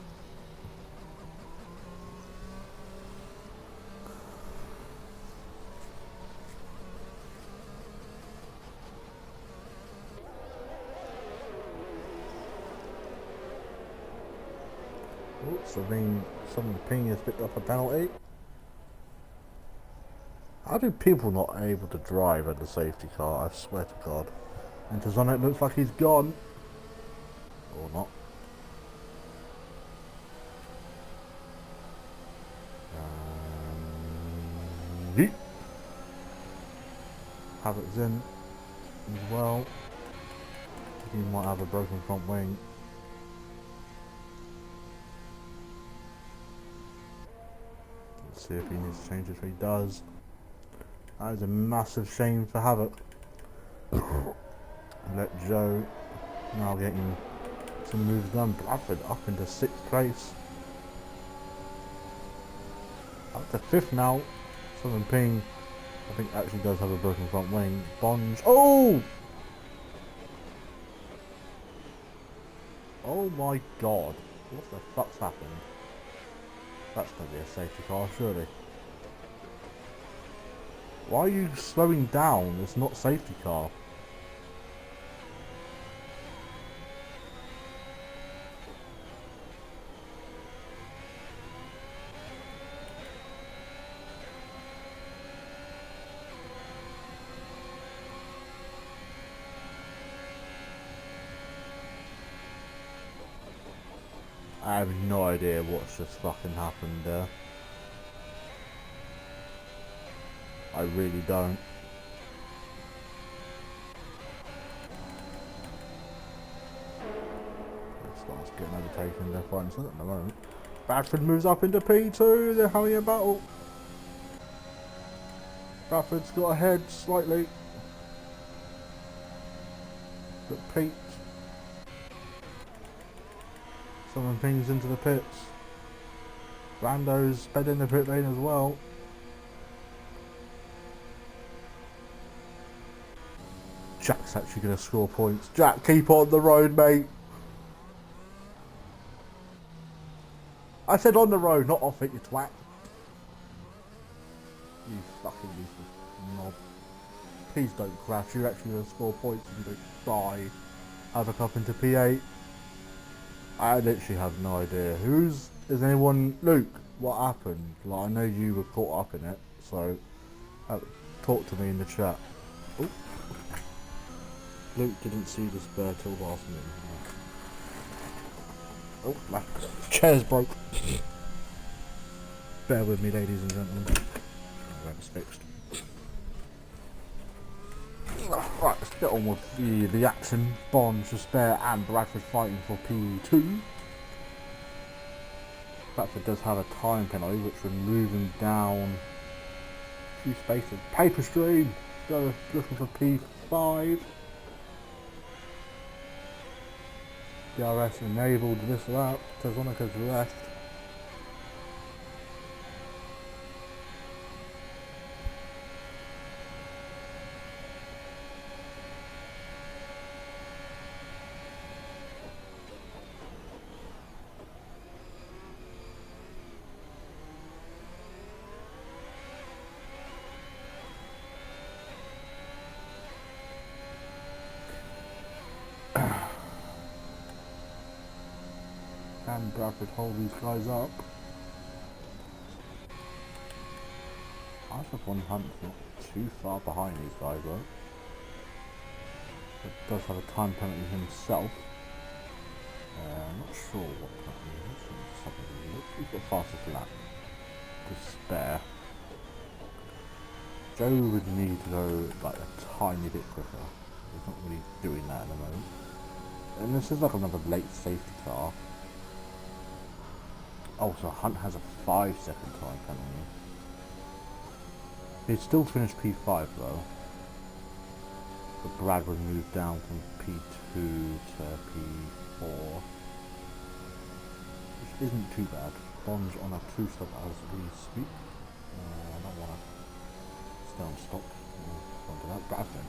A: Oops, someone ping has picked up a penalty. How do people not able to drive at the safety car? I swear to God. And to Sonic looks like he's gone. Or not. Yeet. Havoc's in as well. He might have a broken front wing. Let's see if he needs to change it. If he does. That is a massive shame for Havoc. Let Joe now getting some moves done. Bradford up into 6th place. Up to 5th now. Southern Ping, I think, actually does have a broken front wing. Bonge. Oh! Oh my God. What the fuck's happened? That's going to be a safety car, surely. Why are you slowing down? It's not safety car. I have no idea what's just fucking happened there. I really don't. Starts getting overtaken left, right and centre at the moment. Bradford moves up into P2, they're having a battle. Bradford's got ahead slightly. But Pete. Someone pings into the pits. Rando's sped in the pit lane as well. Jack's actually going to score points. Jack, keep on the road, mate. I said on the road, not off it, you twat. You fucking useless knob. Please don't crash. You're actually going to score points and don't die. Havoc up into P8. I literally have no idea. Is anyone... Luke, what happened? Like, I know you were caught up in it, so... talk to me in the chat. Ooh. Luke didn't see the Spare till last minute. Oh, my chair's broke. Bear with me, ladies and gentlemen. That's fixed. Right, let's get on with the action. Bond, Spare and Bradford fighting for P2. Bradford does have a time penalty, which will move him down a few spaces. Paper Stream, go looking for P5. DRS enabled this lap. Tezonica's left. Can Bradford hold these guys up? I think one Hunt's not too far behind these guys though. But does have a time penalty himself. I'm not sure what that is. Let's have a look. He's got fastest lap to spare. Joe would need to go like a tiny bit quicker. He's not really doing that at the moment. And this is like another late safety car. Oh, so Hunt has a 5-second time penalty. He'd still finish P5 though. But Brad would move down from P2 to P4. isn't too bad. Bond's on a 2-stop as we speak. I don't want to stay on stop. Onto that. Bradford.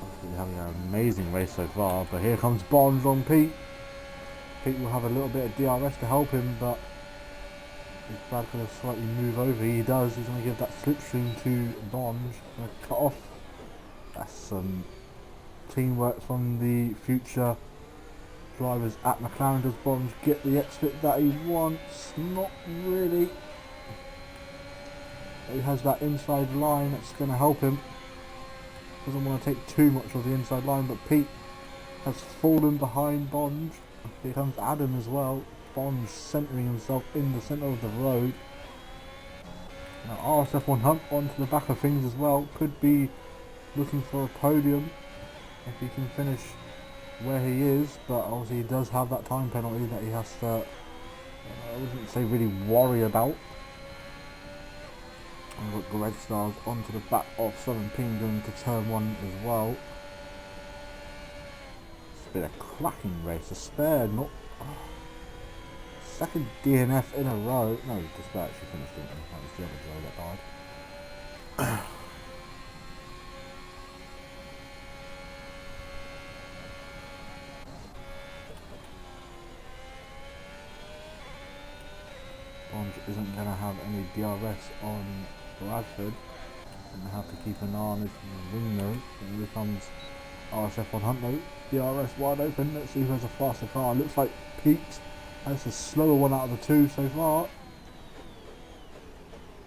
A: Absolutely having an amazing race so far, but here comes Bonds on Pete. Pete will have a little bit of DRS to help him, but if Brad could slightly move over, he does. He's going to give that slipstream to Bonds. Going to cut off. That's some teamwork from the future drivers at McLaren. Does Bonds get the exit that he wants? Not really. He has that inside line that's going to help him. Doesn't want to take too much of the inside line, but Pete has fallen behind Bonds. Here comes Adam as well. Bonds centering himself in the centre of the road. Now RSF1 Hunt onto the back of things as well. Could be looking for a podium if he can finish where he is, but obviously he does have that time penalty that he has to, I wouldn't say really worry about. And we've got the Red Stars onto the back of Southern Ping going to turn 1 as well. It's been a cracking race. A spare, not second DNF in a row. No, the spare actually finished, didn't he? That was the other driver that died. Bonds isn't going to have any DRS on Bradford. Going to have to keep an eye on his wing though. Here comes RSF1 Hunt though. DRS wide open. Let's see who has a faster car. Looks like Pete has the slower one out of the two so far.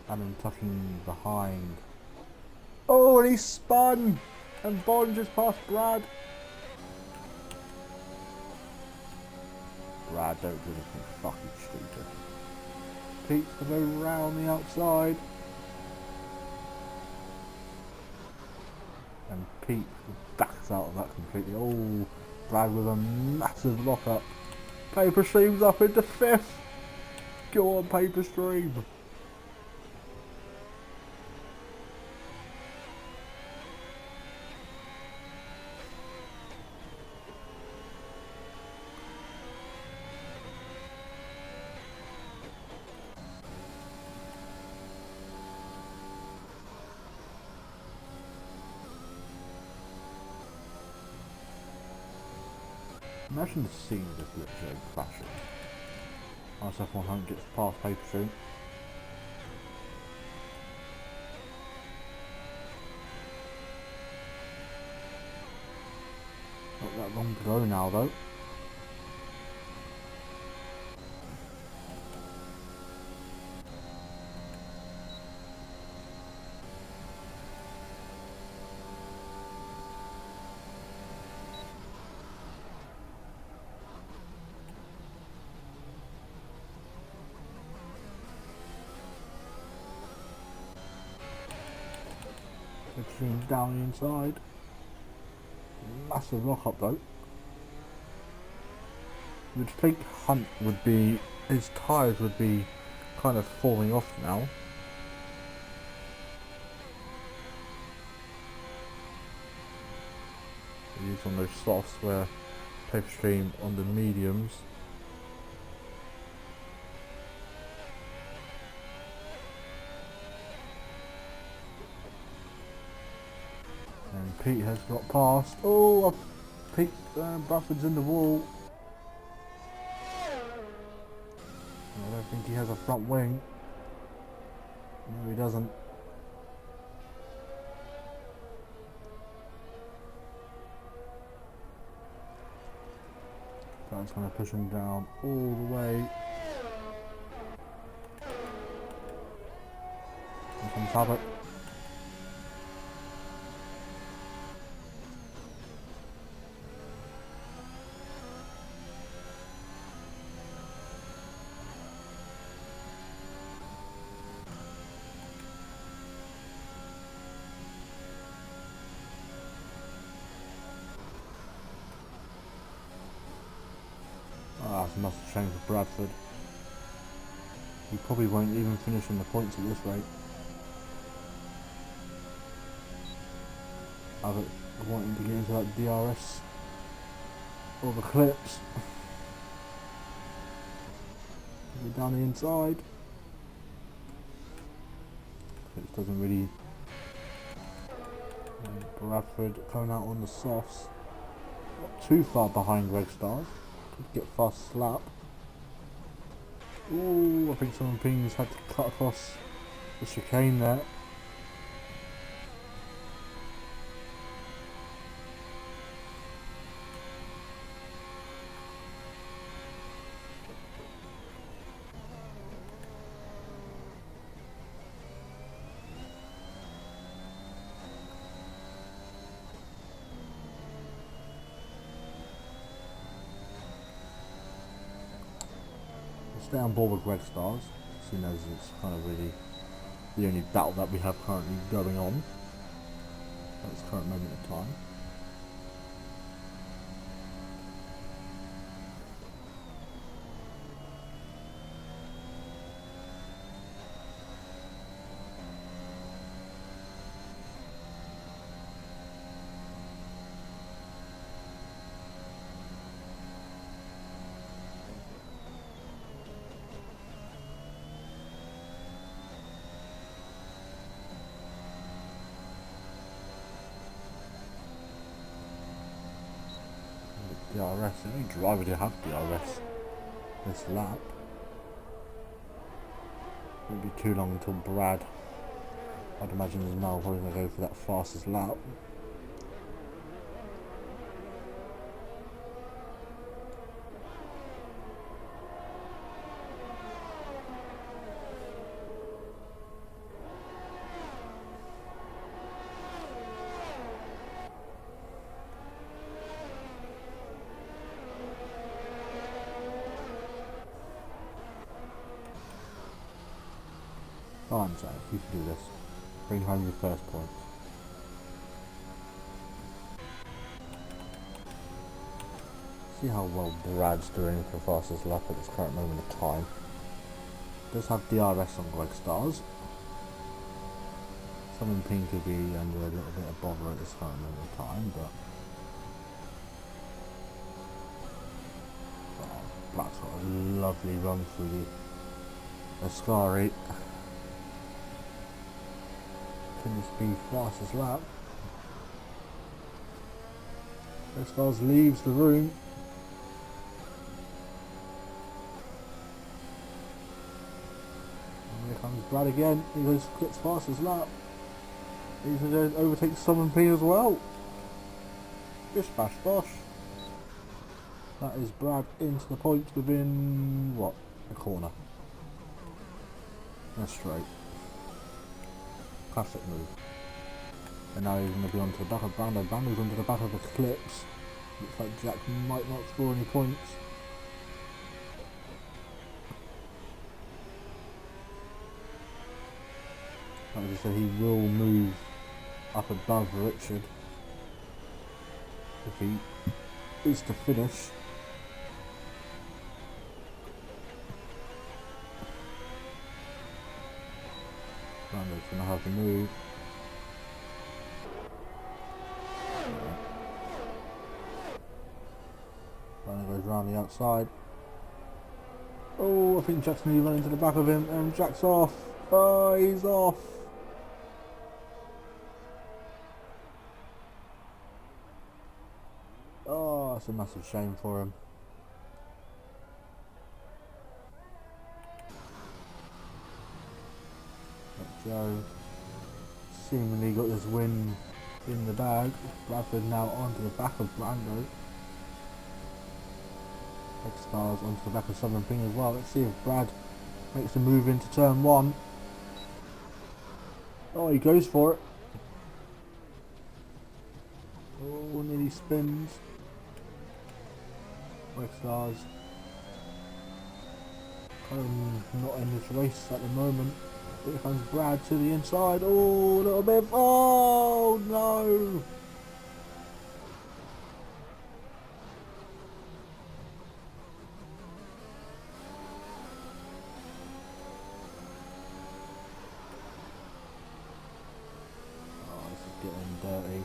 A: Adam tucking behind. Oh, and he spun! And Bond just passed Brad. Brad, don't do anything fucking stupid. Pete's going to go round the outside. And Pete backs out of that completely. Oh, Brad with a massive lock up. Paper Stream's up into 5th. Go on, Paper Stream. Imagine the scene of this literally crashing. RSF1 Hunt gets past Paper Stream. Not that long to go now though. Extreme down the inside. Massive lock up though. You'd think Hunt would be, his tyres would be kind of falling off now. He's on those softs where Paper Stream on the mediums. And Pete has got past. Oh, Pete Bradford's in the wall. I don't think he has a front wing. No, he doesn't. That's going to push him down all the way. Here comes Habit. Ah, it's a massive shame for Bradford. He probably won't even finish in the points at this rate. Abbott wanting to get into that DRS or the clips. We're down the inside. Which doesn't really. And Bradford coming out on the softs. Not too far behind Red Stars. Could get fast slap. Ooh, I think someone Pings had to cut across the chicane there. Stay on board with Red Stars, seeing as it's kind of really the only battle that we have currently going on at this current moment in time. DRS, the only driver to have DRS this lap. Won't be too long until Brad, I'd imagine, is now probably going to go for that fastest lap. Come on, Jack, you can do this. Bring home your first points. See how well Brad's doing for the fastest lap at this current moment of time. Does have DRS on Greg Stars. Someone Pink could be under a little bit of bother at this current moment of time, but Black's got a lovely run through the Ascari. Can this be fastest lap? Greg Stars leaves the room. And here comes Brad again. He gets fastest lap. He's going to overtake Southern P as well. Bish bash bosh. That is Brad into the points within, what, a corner. That's straight. Classic move. And now he's going to be onto the back of Brando. Brando's onto the back of the clips. Looks like Jack might not score any points. Like I said, he will move up above Richard if he is to finish. Brando's going to have to move. Brando goes round the outside. Oh, I think Jack's nearly running to the back of him, and Jack's off. Oh, he's off. Oh, that's a massive shame for him. But Joe seemingly got this win in the bag. Bradford now onto the back of Brando. X Stars onto the back of Southern Ping as well. Let's see if Brad makes a move into turn one. Oh, he goes for it. Oh, nearly spins. X Stars not in this race at the moment. Here comes Brad to the inside. Oh, a little bit. Oh, no. Getting dirty.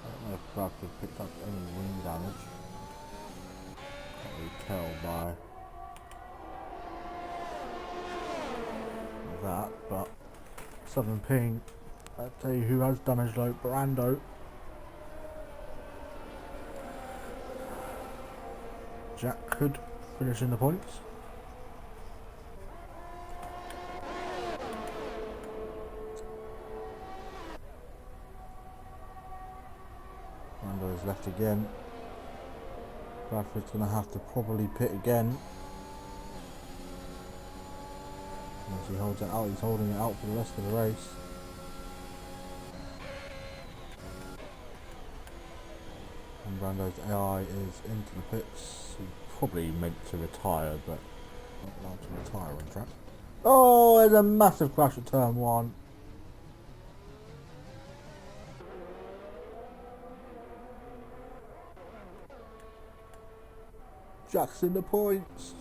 A: I don't know if Bradford picked up any wing damage. Can't really tell by that, but 7 ping. I'll tell you who has damage though, Brando. Jack could finish in the points. Brando's left again. Bradford's going to have to probably pit again. As he holds it out, he's holding it out for the rest of the race. And Brando's AI is into the pits. He's probably meant to retire, but not allowed to retire on track. Oh, there's a massive crash at turn 1. Jack's in the points.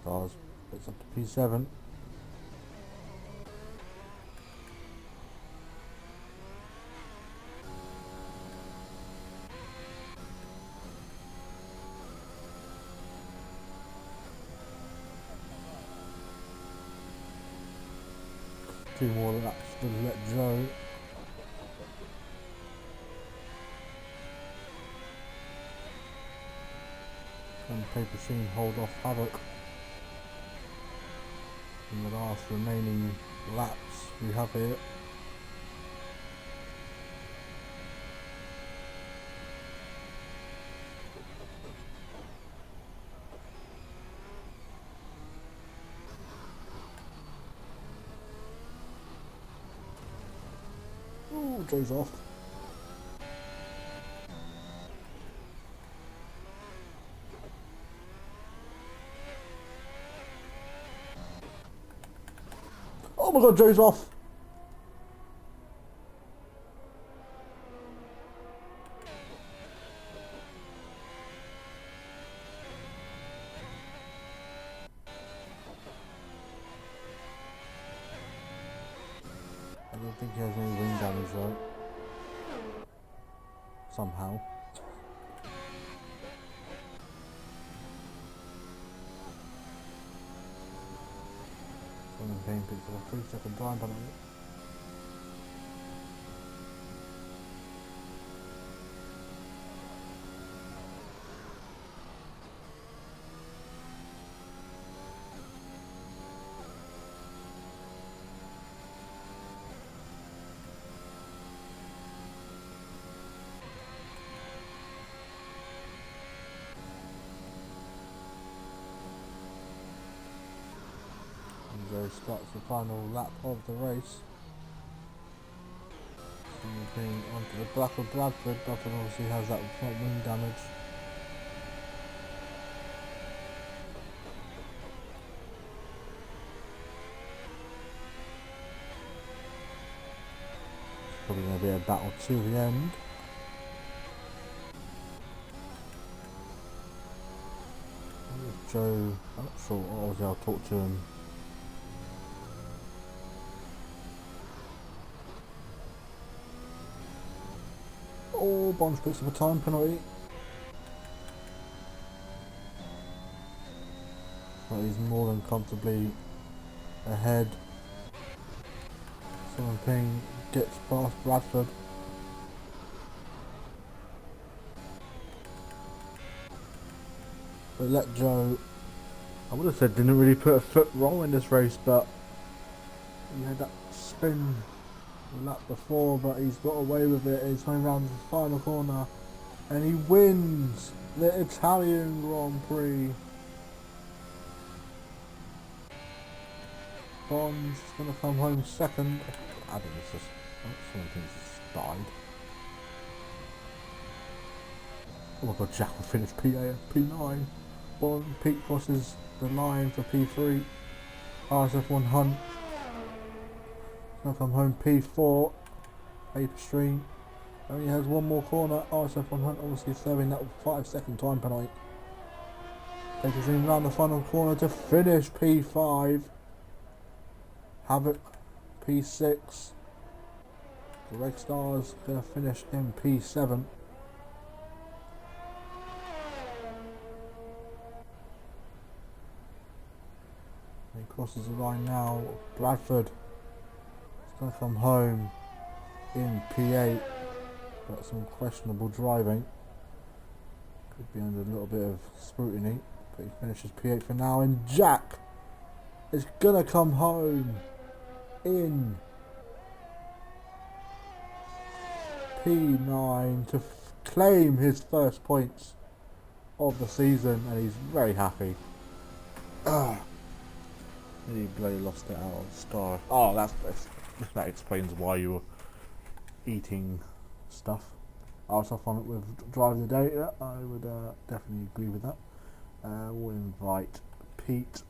A: Stars, it's up to P7. Two more laps to let Joe. Can Paper Machine hold off Havoc? In the last remaining laps we have here. Ooh, Joe's off. Oh my god, Joe's off! I don't think he has any wing damage though. Somehow. Someone paying picks up a 3-second time penalty. Joe starts the final lap of the race. Being onto the back of Bradford. Bradford obviously has that front wing damage. It's probably going to be a battle to the end. Joe, I'm not sure, obviously I'll talk to him. Oh, Bonds picks up a time penalty. but he's more than comfortably ahead. Simon Ping gets past Bradford. But Let Joe, I would have said, didn't really put a foot wrong in this race, but he had that spin the lap before, but he's got away with it. He's coming around the final corner and he wins the Italian Grand Prix. Bond's going to come home second. I think it's just, someone thinks it's died. Oh my god, Jack will finish P9. Bond, Pete crosses the line for P3. RSF1 Hunt. Going to come home P4. Paper Stream. Only has one more corner. RSF1 Hunt obviously serving that 5-second time penalty. Paper Stream round the final corner to finish P5. Havoc P6. The Red Stars going to finish in P7. He crosses the line now. Bradford is going to come home in P8. Got some questionable driving. Could be under a little bit of scrutiny. But he finishes P8 for now. And Jack is going to come home in P9 to claim his first points of the season. And he's very happy. He bloody lost it out of Star. Oh, that explains why you were eating stuff. I was off on it with Drive of the Day. Yeah, I would definitely agree with that. We'll invite Pete,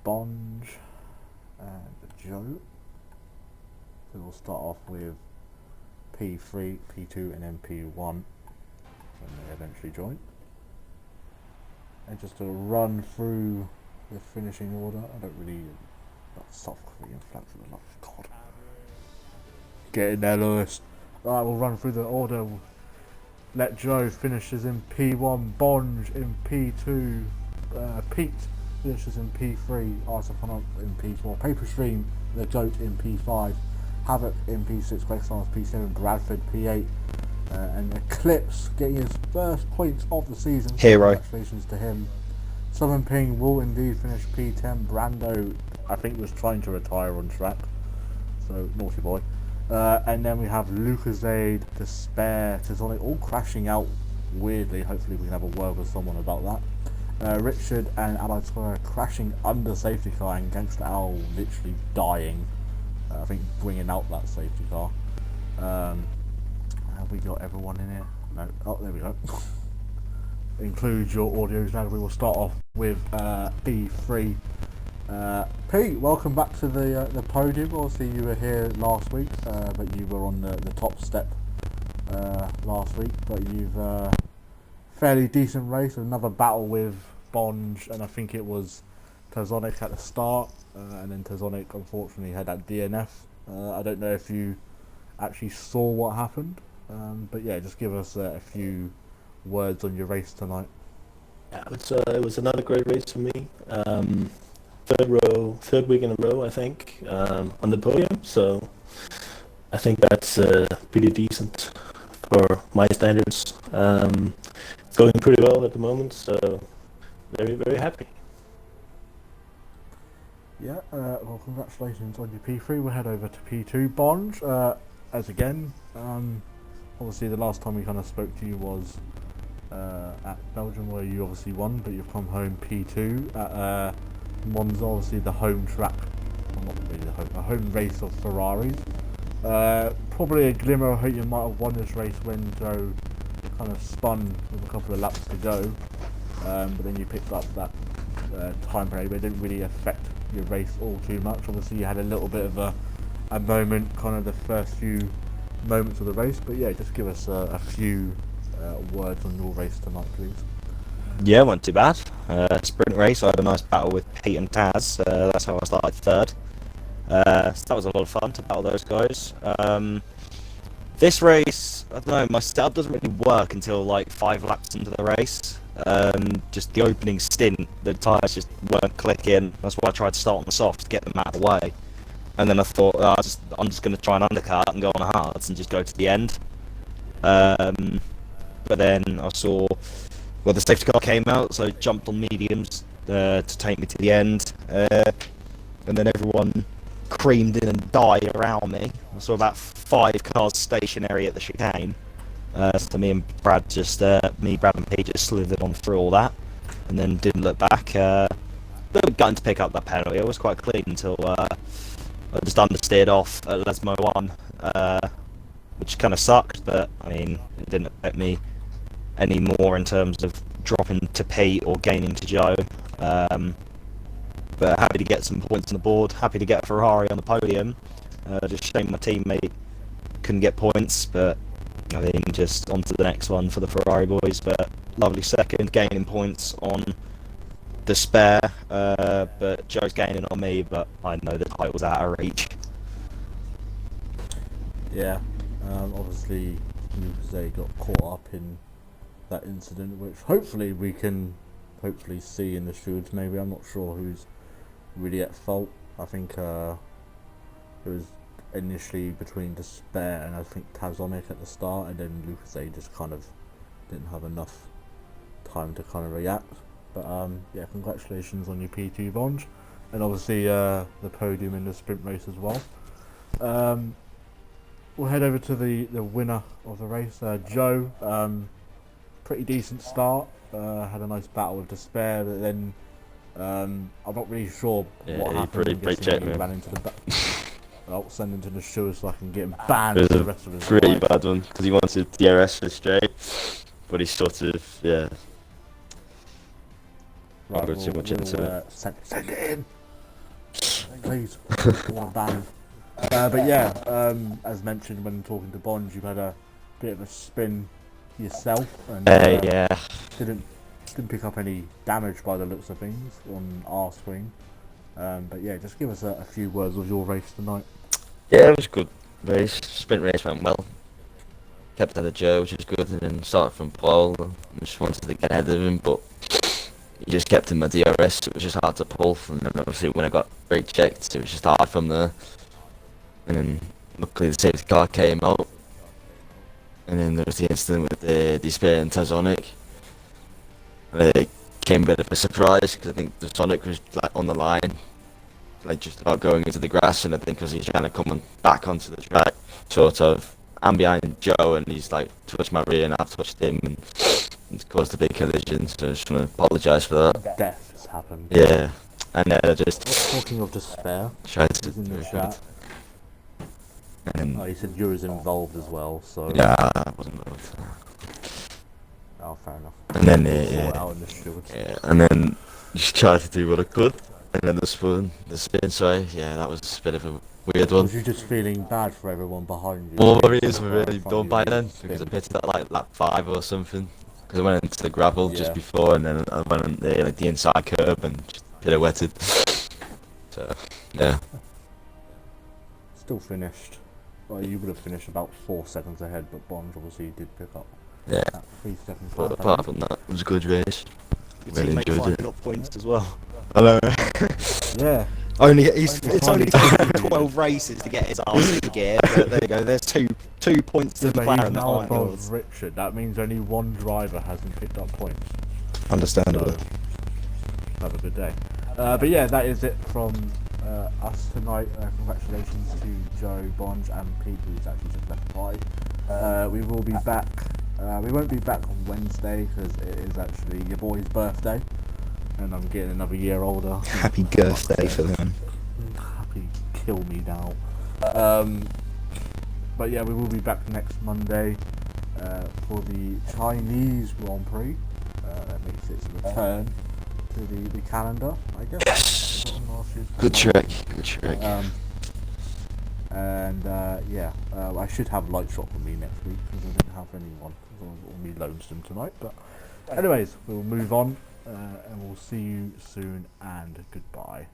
A: Bonge, and Joe. So we'll start off with P3, P2, and then P1 when they eventually join. And just to run through the finishing order. I don't really soft Korean flags for the love of God. Get in there, Lewis. Right, we'll run through the order. Let Joe finishes in P1, Bonge in P2, Pete finishes in P3, Arsafon in P4, Paper Stream, the GOAT in P5, Havoc in P6, Quackstars P7, Bradford P8, and Eclipse getting his first points of the season.
C: Hero.
A: Congratulations to him. Southern Ping will indeed finish P10. Brando, I think, was trying to retire on track, so naughty boy. And then we have Lucasade, Despair, Tizonic, all crashing out weirdly. Hopefully we can have a word with someone about that. Richard and Allied Square crashing under safety car, and Gangster Owl literally dying. I think bringing out that safety car. Have we got everyone in here? No. Oh, there we go. Include your audios now. We will start off with B3. Pete, welcome back to the podium. Obviously you were here last week, but you were on the top step last week. But you've fairly decent race. Another battle with Bonge, and I think it was Tazonic at the start, and then Tazonic unfortunately had that DNF. I don't know if you actually saw what happened, but yeah, just give us a few words on your race tonight.
C: Yeah, it was another great race for me. Third week in a row, I think, on the podium. So I think that's pretty decent for my standards. It's going pretty well at the moment, so very, very happy.
A: Yeah, well, congratulations on your P3. We'll head over to P2. Bonge, as again, obviously the last time we kind of spoke to you was at Belgium, where you obviously won, but you've come home P2 at Monza, obviously the home track, well, not really a home race of Ferraris. Probably a glimmer of hope you might have won this race when Joe kind of spun with a couple of laps to go, but then you picked up that time period, but it didn't really affect your race all too much. Obviously you had a little bit of a moment, kind of the first few moments of the race, but yeah, just give us a few words on your race tonight, please.
D: Yeah, wasn't too bad. Sprint race, I had a nice battle with Pete and Taz. That's how I started third. So that was a lot of fun to battle those guys. This race, I don't know, my setup doesn't really work until like 5 laps into the race. Just the opening stint, the tyres just weren't clicking. That's why I tried to start on the soft to get them out of the way. And then I thought, I'm just going to try and undercut and go on the hards and just go to the end. But then I saw, the safety car came out, so I jumped on mediums to take me to the end. And then everyone creamed in and died around me. I saw about 5 cars stationary at the chicane. So me and Brad and Pete just slithered on through all that, and then didn't look back. They were going to pick up that penalty. It was quite clean until I just understeered off at Lesmo 1, which kind of sucked, but I mean, it didn't affect me any more in terms of dropping to Pete or gaining to Joe. But happy to get some points on the board, happy to get a Ferrari on the podium. Just shame my teammate couldn't get points, but I think just on to the next one for the Ferrari boys. But lovely second, gaining points on the spare, but Joe's gaining on me, but I know the title's out of reach.
A: Yeah, obviously they got caught up in that incident, which hopefully we can see in the stewards. Maybe, I'm not sure who's really at fault. I think it was initially between Despair and I think Tazonic at the start, and then Lucas A just kind of didn't have enough time to kind of react. But yeah, congratulations on your P2 Bonge, and obviously the podium in the sprint race as well. We'll head over to the winner of the race, Joe. Pretty decent start, had a nice battle with Despair, but then I'm not really sure what happened. I'm guessing he ran into the back. I'll send him to the show so I can get him banned for the rest of his life.
E: Pretty bad one, because he wanted DRS for straight, but he sort of,
A: Right,
E: not got too much into it.
A: Send it in, please. I want to ban him. But yeah, as mentioned when talking to Bond, you've had a bit of a spin yourself, and didn't pick up any damage by the looks of things on our swing. But yeah, just give us a few words of your race tonight.
E: Yeah, it was a good race. Sprint race went well. Kept ahead of Joe, which was good, and then started from pole. I just wanted to get ahead of him, but he just kept in my DRS. It was just hard to pull, and then obviously when I got brake checked, it was just hard from there. And then luckily the safety car came out, and then there was the incident with the Despair and Tazonic. It came a bit of a surprise because I think the Sonic was like on the line, like just about going into the grass, and I think because he's trying to come back onto the track, sort of, I'm behind Joe and he's like touched my rear and I've touched him, and it's caused a big collision. So I just want to apologise for that.
A: Death has happened.
E: Yeah, and I just
A: talking of Despair,
E: tried to.
A: in the chat. He said you was involved as well, so
E: yeah, I wasn't involved.
A: Oh, fair enough.
E: And then and then just tried to do what I could, and then the spin. Sorry, yeah, that was a bit of a weird one.
A: Was you just feeling bad for everyone behind you?
E: Well, my rears were really done by then because I pitted at like lap 5 or something. Because I went into the gravel just before, and then I went on the inside curb and just pirouetted. So yeah.
A: Still finished. Well, you would have finished about 4 seconds ahead, but Bond obviously did pick up.
E: Yeah.
A: 3 seconds.
E: But apart from that, it was a good race. Really enjoyed it.
D: Up points as well.
E: I know.
A: Yeah.
D: It's only taken 12 races to get his arse in gear, but there you go. There's two points to the
A: But he's
D: McLaren that
A: now
D: aren't
A: above
D: yours.
A: Richard. That means only one driver hasn't picked up points.
E: Understandable.
A: So, have a good day. But yeah, that is it from us tonight. Congratulations to Joe, Bonge and Pete, who's actually just left by. We will be back. We won't be back on Wednesday because it is actually your boy's birthday, and I'm getting another year older.
D: Happy birthday for them.
A: Happy kill me now. But yeah, we will be back next Monday for the Chinese Grand Prix. That makes its return to the calendar, I guess.
E: Yes. Good trick. Good trick.
A: Yeah, I should have light shot with me next week because I didn't have anyone. I was all me lonesome tonight. But anyways, we'll move on and we'll see you soon and goodbye.